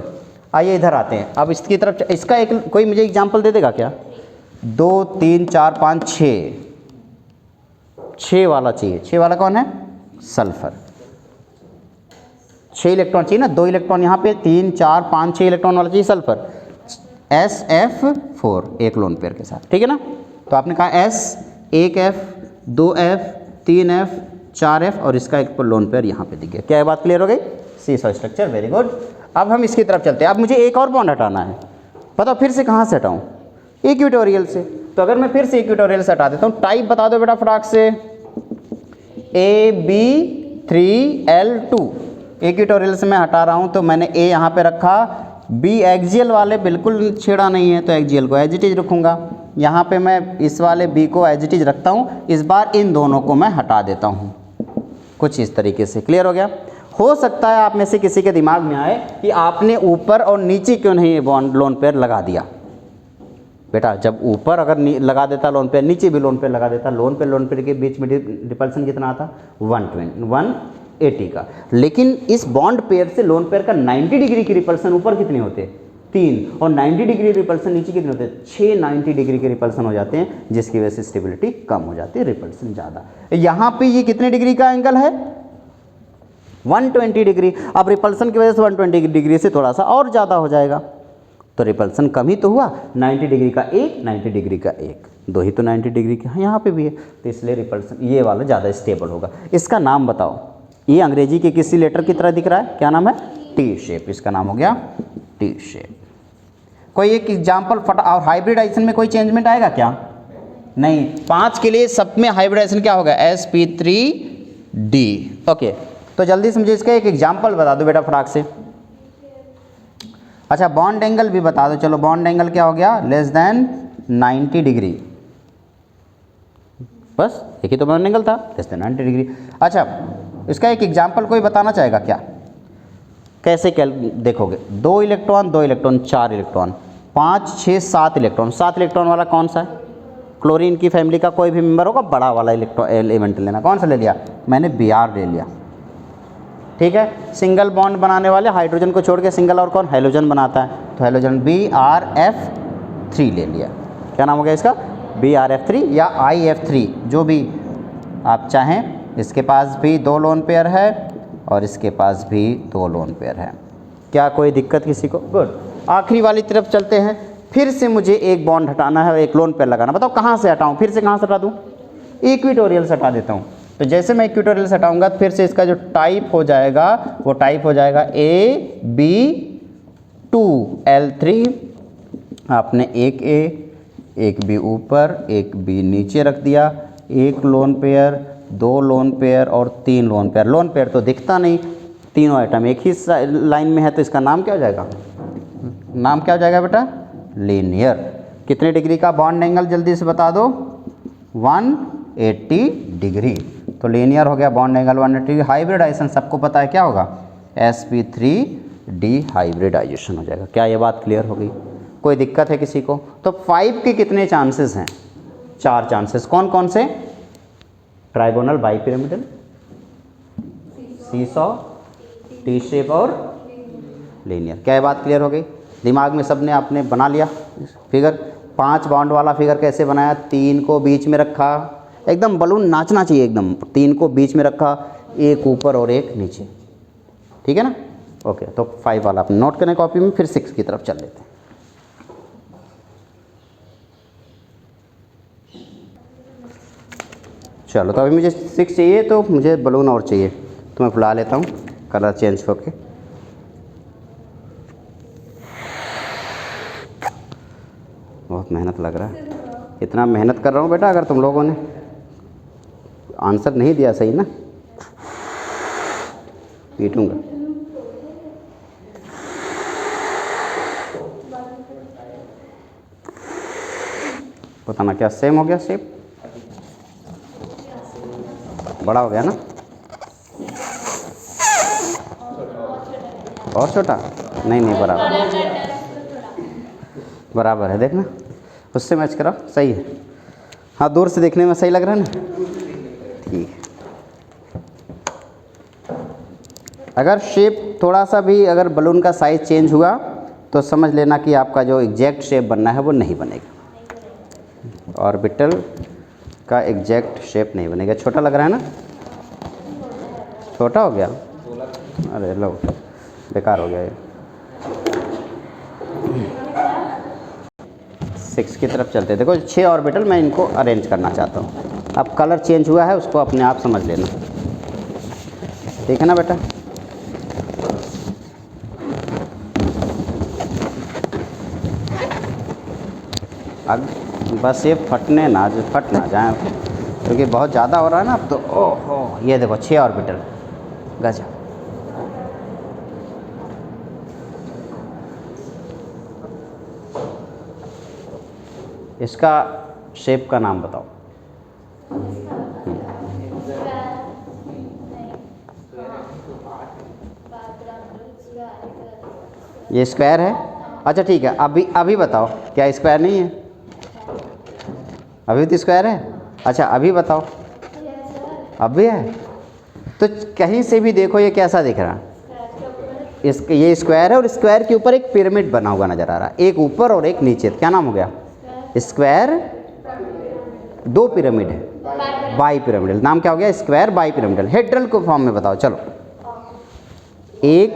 आइए इधर आते हैं अब इसकी तरफ। इसका एक कोई मुझे एग्जांपल दे देगा क्या? 2 3 4 5 6 वाला चाहिए। 6 वाला कौन है? सल्फर। 6 इलेक्ट्रॉन चाहिए ना, 2 इलेक्ट्रॉन यहाँ पे, 3 4 5 6 इलेक्ट्रॉन वाला चाहिए सल्फर। SF4 एक लोन पेयर के साथ, ठीक है ना। तो आपने कहा S, 1F, 2F, 3F, 4F और इसका एक लोन पेयर यहाँ पे दिख गया। क्या ये बात क्लियर हो गई? Seesaw structure, very good. अब हम इसकी तरफ चलते हैं। अब मुझे एक और बॉन्ड हटाना है, बताओ फिर से कहाँ से हटाऊँ? इक्वेटोरियल से। तो अगर मैं फिर से इक्वेटोरियल से हटा देता हूँ, टाइप बता दो बेटा फटाक से। AB3L2 इक्वेटोरियल से मैं हटा रहा हूँ, तो मैंने A यहाँ पे रखा, B एक्सियल वाले बिल्कुल छेड़ा नहीं है तो एक्सियल को एज इट इज रखूँगा। यहाँ पे मैं इस वाले B को एज इट इज रखता हूँ। इस बार इन दोनों को मैं हटा देता हूँ, कुछ इस तरीके से। क्लियर हो गया? हो सकता है आप में से किसी के दिमाग में आए कि आपने ऊपर और नीचे क्यों नहीं बॉन्ड लोन पेयर लगा दिया। बेटा जब ऊपर अगर लगा देता लोन पेयर, नीचे भी लोन पेयर लगा देता, लोन पेयर के बीच में रिपल्सन कितना आता? 180 का। लेकिन इस बॉन्ड पेयर से लोन पेयर का 90 डिग्री की रिपल्सन ऊपर कितने होते? 3, और 90 डिग्री रिपल्सन नीचे कितने होते? 6 90 डिग्री के रिपल्सन हो जाते हैं, जिसकी वजह से स्टेबिलिटी कम हो जाती है, रिपल्सन ज़्यादा। यहाँ पे ये कितने डिग्री का एंगल है? 120 डिग्री। अब रिपल्सन की वजह से 120 डिग्री से थोड़ा सा और ज़्यादा हो जाएगा, तो रिपल्सन कम ही तो हुआ। 90 डिग्री का एक, 90 डिग्री का एक, 2 ही तो 90 डिग्री के हैं, यहाँ पे भी है, तो इसलिए रिपल्सन ये वाला ज़्यादा स्टेबल होगा। इसका नाम बताओ। ये अंग्रेजी के किसी लेटर की तरह दिख रहा है, क्या नाम है? T shape. इसका नाम हो गया टी शेप। कोई एक एग्जाम्पल और हाइब्रिडाइजेशन में कोई चेंजमेंट आएगा क्या? नहीं। 5 के लिए सब में हाइब्रिडाइजेशन क्या होगा? sp3d। ओके, तो जल्दी से मुझे इसका एक एग्जाम्पल बता दो बेटा फटाक से। अच्छा, बॉन्ड एंगल भी बता दो। चलो, बॉन्ड एंगल क्या हो गया? Less than 90 degree. बस एक ही तो बॉन्ड एंगल था, लेस देन 90 डिग्री। अच्छा, इसका एक एग्जाम्पल कोई बताना चाहेगा क्या? कैसे देखोगे? 2 electron 2 electron 4 electron 5 6 7 electron. 7 electron वाला कौन सा है? क्लोरीन की फैमिली का कोई भी मेंबर होगा, बड़ा वाला इलेक्ट्रॉन एलिमेंट लेना। कौन सा ले लिया? मैंने Br ले लिया, ठीक है। सिंगल बॉन्ड बनाने वाले हाइड्रोजन को छोड़ के सिंगल और कौन? हैलोजन बनाता है, तो हैलोजन BrF3 ले लिया। क्या नाम हो गया इसका? BrF3 या IF3, जो भी आप चाहें। इसके पास भी 2 लोन पेयर है और इसके पास भी 2 लोन पेयर है। क्या कोई दिक्कत किसी को? गुड। आखिरी वाली तरफ चलते हैं। फिर से मुझे एक बॉन्ड हटाना है और एक लोन पेयर लगाना। बताओ कहाँ से हटाऊँ? फिर से कहाँ से हटा दूँ? इक्वेटोरियल से हटा देता हूँ। तो जैसे मैं इक्विटोरियल से हटाऊंगा फिर से इसका जो टाइप हो जाएगा वो टाइप हो जाएगा AB2L3। आपने एक ए एक बी ऊपर एक बी नीचे रख दिया, एक लोन पेयर, दो लोन पेयर और तीन लोन पेयर। लोन पेयर तो दिखता नहीं, तीनों आइटम एक ही लाइन में है, तो इसका नाम क्या हो जाएगा? नाम क्या हो जाएगा बेटा? लीनियर। कितने डिग्री का बॉन्ड एंगल जल्दी से बता दो? 180 डिग्री। तो लीनियर हो गया बॉन्ड एंगल 180 डिग्री। हाइब्रिडाइजेशन सबको पता है क्या होगा? sp3d हाइब्रिडाइजेशन हो जाएगा। क्या ये बात क्लियर हो गई? कोई दिक्कत है किसी को? तो 5 के कितने चांसेस हैं? 4 चांसेस। कौन कौन से? Trigonal, bipyramidal, seesaw, T shape और लीनियर। क्या ये बात क्लियर हो गई? दिमाग में सबने आपने बना लिया फिगर। 5 बॉन्ड वाला फिगर कैसे बनाया? 3 को बीच में रखा, एकदम बलून नाचना चाहिए एकदम। 3 को बीच में रखा, एक ऊपर और एक नीचे, ठीक है ना? ओके, तो 5 वाला आप नोट करें कॉपी में, फिर 6 की तरफ चल लेते हैं। चलो, तो अभी मुझे 6 चाहिए, तो मुझे बलून और चाहिए, तो मैं बुला लेता हूँ कलर चेंज होके। बहुत मेहनत लग रहा है। इतना मेहनत कर रहा हूँ बेटा, अगर तुम लोगों ने आंसर नहीं दिया सही ना, पीटूंगा। पता ना क्या सेम हो गया शेप, बड़ा हो गया ना, और छोटा? नहीं नहीं, बराबर है, देखना उससे मैच करा, सही है। हाँ, दूर से देखने में सही लग रहा है ना? ठीक है। अगर शेप थोड़ा सा भी, अगर बलून का साइज़ चेंज हुआ तो समझ लेना कि आपका जो एग्जैक्ट शेप बनना है वो नहीं बनेगा। ऑर्बिटल का एग्जैक्ट शेप नहीं बनेगा। छोटा लग रहा है ना? छोटा हो गया? अरे लो, बेकार हो गया ये। 6 की तरफ चलते। देखो 6 ऑर्बिटल मैं इनको अरेंज करना चाहता हूँ। अब कलर चेंज हुआ है, उसको अपने आप समझ लेना, ठीक है ना बेटा? अब बस ये फट ना जाए, क्योंकि बहुत ज़्यादा हो रहा है ना अब तो। ओहो, ये देखो 6 ऑर्बिटल, गजब। इसका शेप का नाम बताओ। ये स्क्वायर है? अच्छा ठीक है, अभी बताओ, क्या स्क्वायर नहीं है? अभी तो स्क्वायर है। अच्छा अभी बताओ, अभी है? तो कहीं से भी देखो, ये कैसा दिख रहा है? ये स्क्वायर है, और स्क्वायर के ऊपर एक पिरामिड बना हुआ नज़र आ रहा है, एक ऊपर और एक नीचे। क्या नाम हो गया? स्क्वायर, 2 पिरामिड है, बाई पिरामिडल। नाम क्या हो गया? Square bi pyramidal. हेड्रल को फॉर्म में बताओ। चलो, 1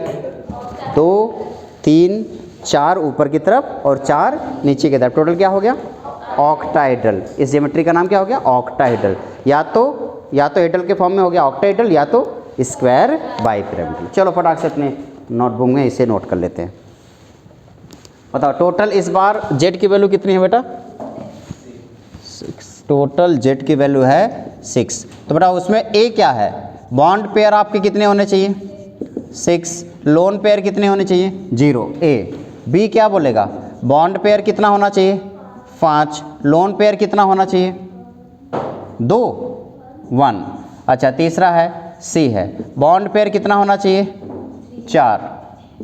2 3 4 ऊपर की तरफ और 4 नीचे की तरफ, टोटल क्या हो गया? ऑक्टाहेड्रल। इस ज्योमेट्री का नाम क्या हो गया? ऑक्टाहेड्रल। या तो हेड्रल के फॉर्म में हो गया ऑक्टाहेड्रल, या तो स्क्वायर बाई पिरामिडल। चलो फटाक से अपने नोटबुक में इसे नोट कर लेते हैं। बताओ टोटल इस बार जेड की वैल्यू कितनी है बेटा? 6। टोटल जेड की वैल्यू है 6। तो बेटा उसमें ए क्या है? बॉन्ड पेयर आपके कितने होने चाहिए? 6। लोन पेयर कितने होने चाहिए? 0 ए। बी क्या बोलेगा? बॉन्ड पेयर कितना होना चाहिए? 5। लोन पेयर कितना होना चाहिए? 2 1। अच्छा तीसरा है सी है, बॉन्ड पेयर कितना होना चाहिए? 4।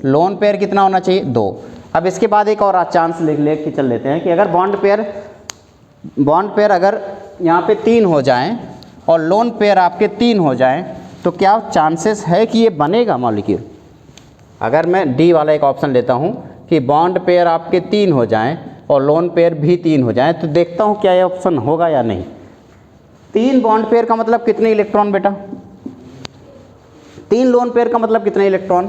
लोन पेयर कितना होना चाहिए? 2। अब इसके बाद एक और चांस ले के चल लेते हैं कि अगर बॉन्ड पेयर अगर यहाँ पे 3 हो जाएं और लोन पेयर आपके 3 हो जाएं, तो क्या चांसेस है कि ये बनेगा मॉलिक्यूल? अगर मैं डी वाला एक ऑप्शन लेता हूँ कि बॉन्ड पेयर आपके 3 हो जाएं और लोन पेयर भी 3 हो जाएं, तो देखता हूँ क्या ये ऑप्शन होगा या नहीं। 3 बॉन्ड पेयर का मतलब कितने इलेक्ट्रॉन बेटा? 3 लोन पेयर का मतलब कितने इलेक्ट्रॉन?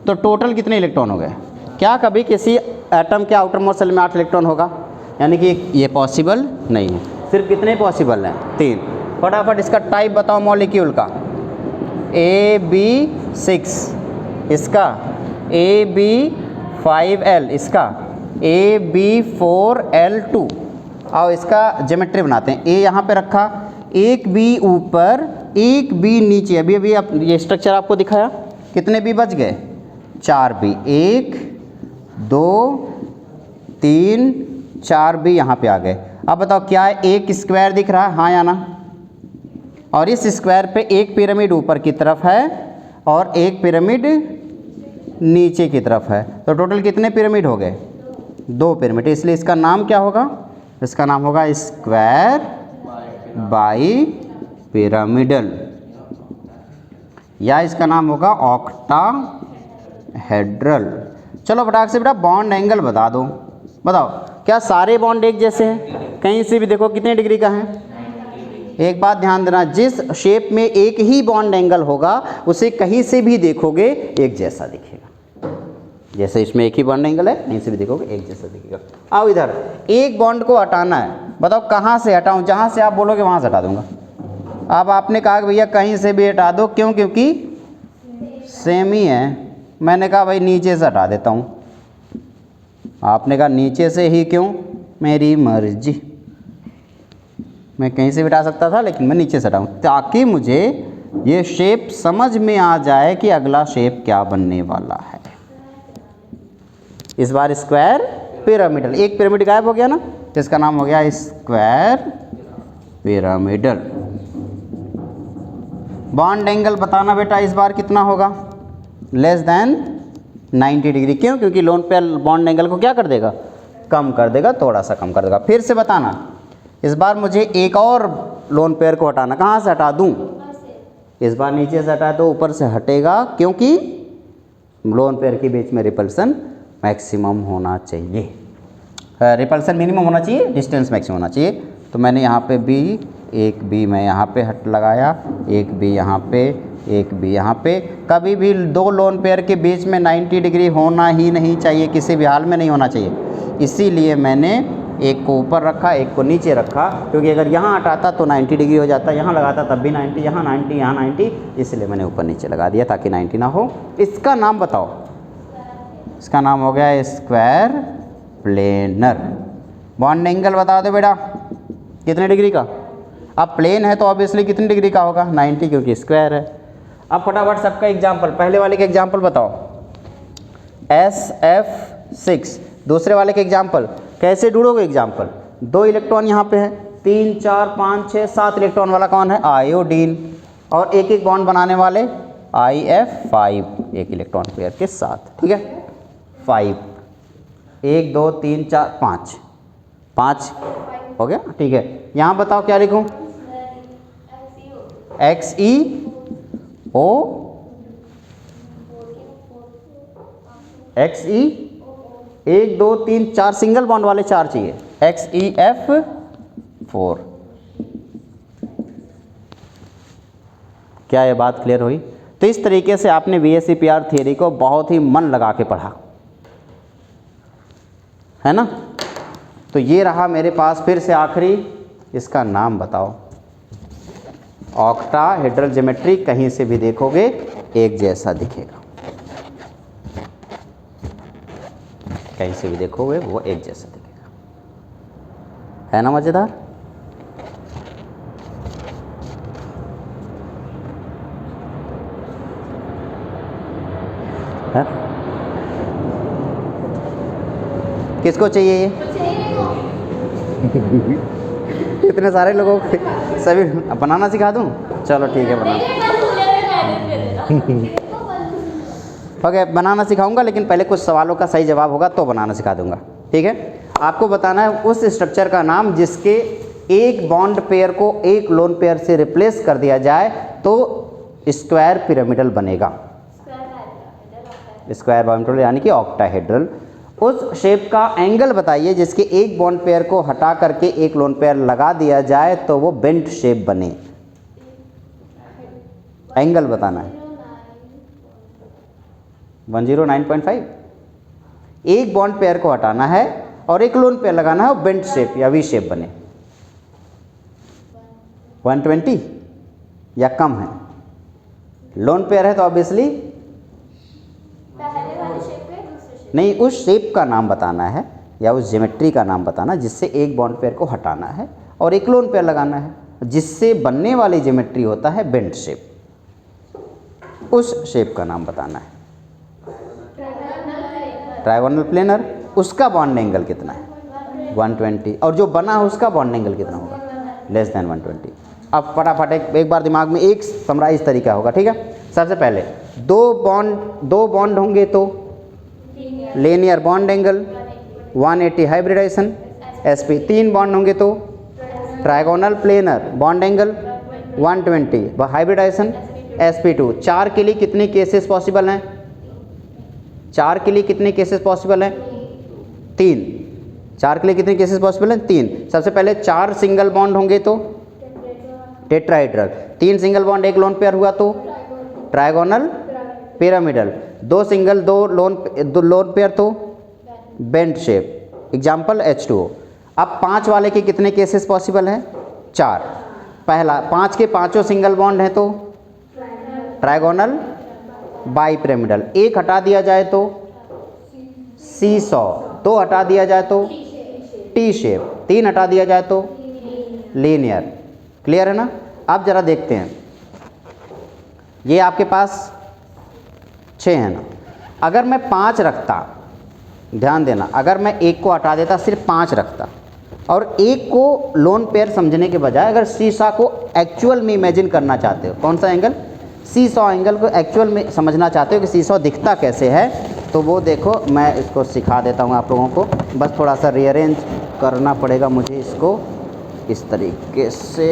तो टोटल कितने इलेक्ट्रॉन हो गए? क्या कभी किसी एटम के आउटर मोस्ट सेल में 8 इलेक्ट्रॉन होगा? यानी कि ये पॉसिबल नहीं है। सिर्फ कितने पॉसिबल हैं? 3। फटाफट इसका टाइप बताओ मॉलिक्यूल का। AB6 इसका, AB5L इसका, AB4L2। आओ इसका ज्योमेट्री बनाते हैं। ए यहाँ पे रखा, एक बी ऊपर एक बी नीचे। अभी अभी आप ये स्ट्रक्चर आपको दिखाया, कितने बी बच गए? 4 बी, 1 2 3 4 बी यहाँ पे आ गए। अब बताओ क्या एक स्क्वायर दिख रहा है, हाँ या ना? और इस स्क्वायर पे एक पिरामिड ऊपर की तरफ है और एक पिरामिड नीचे की तरफ है, तो टोटल कितने पिरामिड हो गए? 2 पिरामिड। इसलिए इसका नाम क्या होगा? इसका नाम होगा स्क्वायर बाई पिरामिडल, या इसका नाम होगा ऑक्टाहेड्रल। चलो फटाक से बेटा बॉन्ड एंगल बता दो। बताओ क्या सारे बॉन्ड एक जैसे हैं? कहीं से भी देखो कितने डिग्री का है? एक बात ध्यान देना, जिस शेप में एक ही बॉन्ड एंगल होगा उसे कहीं से भी देखोगे एक जैसा दिखेगा। जैसे इसमें एक ही बॉन्ड एंगल है, कहीं से भी देखोगे एक जैसा दिखेगा। आओ इधर, एक बॉन्ड को हटाना है, बताओ कहाँ से हटाऊं? जहाँ से आप बोलोगे वहाँ से हटा दूंगा। अब आपने कहा कि भैया कहीं से भी हटा दो, क्यों? क्योंकि सेम ही है। मैंने कहा भाई नीचे से हटा देता हूँ। आपने कहा नीचे से ही क्यों? मेरी मर्जी, मैं कहीं से भी हटा सकता था लेकिन मैं नीचे से हटाऊँ ताकि मुझे ये शेप समझ में आ जाए कि अगला शेप क्या बनने वाला है। इस बार स्क्वायर पिरामिडल, एक पिरामिड गायब हो गया ना, तो इसका नाम हो गया स्क्वायर पिरामिडल। बॉन्ड एंगल बताना बेटा इस बार कितना होगा? Less than 90 degree. क्यों? क्योंकि लोन पेयर बॉन्ड एंगल को क्या कर देगा? कम कर देगा, थोड़ा सा कम कर देगा। फिर से बताना, इस बार मुझे एक और लोन पेयर को हटाना, कहाँ से हटा दूँ? इस बार नीचे से हटा दो, ऊपर से हटेगा, क्योंकि लोन पेयर के बीच में रिपल्सन मैक्सिमम होना चाहिए, रिपल्सन मिनिमम होना चाहिए, डिस्टेंस मैक्सिमम होना चाहिए। तो मैंने यहाँ पे बी, एक बी मैं यहाँ पे हट लगाया, एक बी यहाँ पे, एक बी यहाँ पे। कभी भी 2 लोन पेयर के बीच में 90 डिग्री होना ही नहीं चाहिए, किसी भी हाल में नहीं होना चाहिए। इसीलिए मैंने एक को ऊपर रखा, एक को नीचे रखा, क्योंकि अगर यहाँ हटाता तो 90 डिग्री हो जाता, यहाँ लगाता तब भी 90, यहाँ 90, यहाँ 90, इसलिए मैंने ऊपर नीचे लगा दिया ताकि 90 ना हो। इसका नाम बताओ। इसका नाम हो गया स्क्वायर प्लेनर। बॉन्ड एंगल बता दो बेटा कितने डिग्री का? अब प्लेन है तो ऑब्वियसली कितने डिग्री का होगा? 90, क्योंकि स्क्वायर है। अब फटाफट सबका एग्जाम्पल, पहले वाले के एग्जाम्पल बताओ, SF6। दूसरे वाले के एग्जाम्पल, कैसे ढूंढोगे एग्जाम्पल? 2 इलेक्ट्रॉन यहाँ पे है, 3 4 5 6 7 इलेक्ट्रॉन वाला कौन है? आयोडीन। और एक एक बॉन्ड बनाने वाले IF5, एक इलेक्ट्रॉन पेयर के साथ, ठीक है? 5, 1 2 3 4 5, 5 हो गया, ठीक है। यहाँ बताओ क्या लिखूँ? XeO, XE, 1 2 3 4 सिंगल बॉन्ड वाले 4 चाहिए, XeF4। क्या ये बात क्लियर हुई? तो इस तरीके से आपने VSEPR थियरी को बहुत ही मन लगा के पढ़ा, है ना? तो ये रहा मेरे पास फिर से आखिरी, इसका नाम बताओ। ऑक्टाहेड्रल ज्योमेट्री, कहीं से भी देखोगे एक जैसा दिखेगा, कहीं से भी देखोगे वो एक जैसा दिखेगा, है ना? मजेदार। है? किसको चाहिए ये? इतने सारे लोगों को सभी बनाना सिखा दूं? चलो ठीक है, बनाना। ओके, बनाना सिखाऊंगा, लेकिन पहले कुछ सवालों का सही जवाब होगा तो बनाना सिखा दूंगा, ठीक है? आपको बताना है उस स्ट्रक्चर का नाम जिसके एक बॉन्ड पेयर को एक लोन पेयर से रिप्लेस कर दिया जाए तो स्क्वायर पिरामिडल बनेगा। स्क्वायर पिरामिडल यानी कि ऑक्टाहेड्रल। उस शेप का एंगल बताइए जिसके एक बॉन्ड पेयर को हटा करके एक लोन पेयर लगा दिया जाए तो वो बेंट शेप बने। एंगल बताना है। 109.5। एक बॉन्ड पेयर को हटाना है और एक लोन पेयर लगाना है और बेंट शेप या वी शेप बने। 120 या कम है? लोन पेयर है तो ऑब्वियसली पहले वाले शेप पे दूसरे शेप नहीं, उस शेप का नाम बताना है या उस ज्योमेट्री का नाम बताना जिससे एक बॉन्ड पेयर को हटाना है और एक लोन पेयर लगाना है, जिससे बनने वाली ज्योमेट्री होता है बेंट शेप, उस शेप का नाम बताना है। ट्रायगोनल प्लेनर, उसका बॉन्ड एंगल कितना है? 120, और जो बना है उसका बॉन्ड एंगल कितना होगा? Less than 120। अब फटाफट एक बार दिमाग में एक समराइज तरीका होगा, ठीक है। सबसे पहले दो बॉन्ड होंगे तो linear bond angle 180 hybridisation sp, 3 bond होंगे तो trigonal planar bond angle 120 hybridisation sp2। 4 के लिए कितने केसेस पॉसिबल हैं? 4 के लिए कितने केसेस पॉसिबल हैं? 3। 4 के लिए कितने केसेस पॉसिबल हैं? 3। सबसे पहले 4 सिंगल बॉन्ड होंगे तो टेट्राहेड्रल, 3 सिंगल बॉन्ड एक लोन पेयर हुआ तो ट्रायगोनल पिरामिडल, 2 सिंगल दो लोन पेयर तो बेंट शेप, एग्जाम्पल H2O। अब 5 वाले के कितने केसेस पॉसिबल हैं? 4। पहला 5 के पाँचों सिंगल बॉन्ड हैं तो ट्रायगोनल बाई पिरामिडल, 1 हटा दिया जाए तो सीसॉ, 2 हटा दिया जाए तो टी शेप, 3 हटा दिया जाए तो लीनियर। क्लियर है ना? अब जरा देखते हैं, ये आपके पास 6 है ना, अगर मैं 5 रखता, ध्यान देना, अगर मैं 1 को हटा देता, सिर्फ 5 रखता और 1 को लोन पेयर समझने के बजाय अगर सीसॉ को एक्चुअल में इमेजिन करना चाहते हो, कौन सा एंगल? सीसॉ एंगल को एक्चुअल में समझना चाहते हो कि सीसॉ दिखता कैसे है, तो वो देखो मैं इसको सिखा देता हूँ आप लोगों को। बस थोड़ा सा रीअरेंज करना पड़ेगा मुझे इसको इस तरीके से,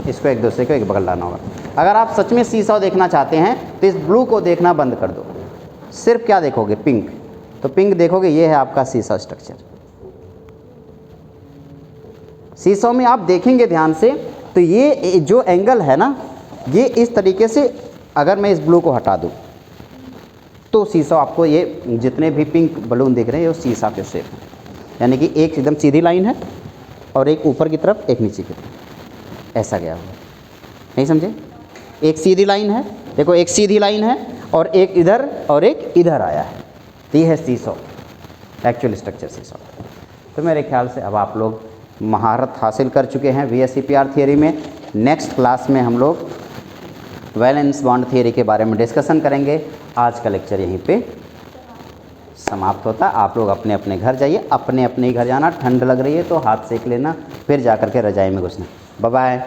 इसको एक दूसरे को एक बगल लाना होगा। अगर आप सच में सीसॉ देखना चाहते हैं तो इस ब्लू को देखना बंद कर दो, सिर्फ क्या देखोगे? पिंक। तो पिंक देखोगे, ये है आपका सीसॉ स्ट्रक्चर। सीसॉ में आप देखेंगे ध्यान से तो ये जो एंगल है ना, ये इस तरीके से, अगर मैं इस ब्लू को हटा दूँ तो सीसॉ आपको ये जितने भी पिंक बलून दिख रहे हैं ये सीसॉ के शेप हैं, यानी कि एक एकदम सीधी लाइन है और एक ऊपर की तरफ एक नीचे की तरफ ऐसा गया हुआ। नहीं समझे? एक सीधी लाइन है, देखो एक सीधी लाइन है और एक इधर और एक इधर आया है, तो ये है सीसॉ, एक्चुअल स्ट्रक्चर सीसॉ। तो मेरे ख्याल से अब आप लोग महारत हासिल कर चुके हैं VSEPR थियरी में। नेक्स्ट क्लास में हम लोग वैलेंस बॉन्ड थियरी के बारे में डिस्कशन करेंगे। आज का लेक्चर यहीं पे समाप्त होता। आप लोग अपने अपने घर जाइए, अपने अपने ही घर जाना, ठंड लग रही है तो हाथ सेक लेना, फिर जा कर के रजाई में घुसना। Bye bye.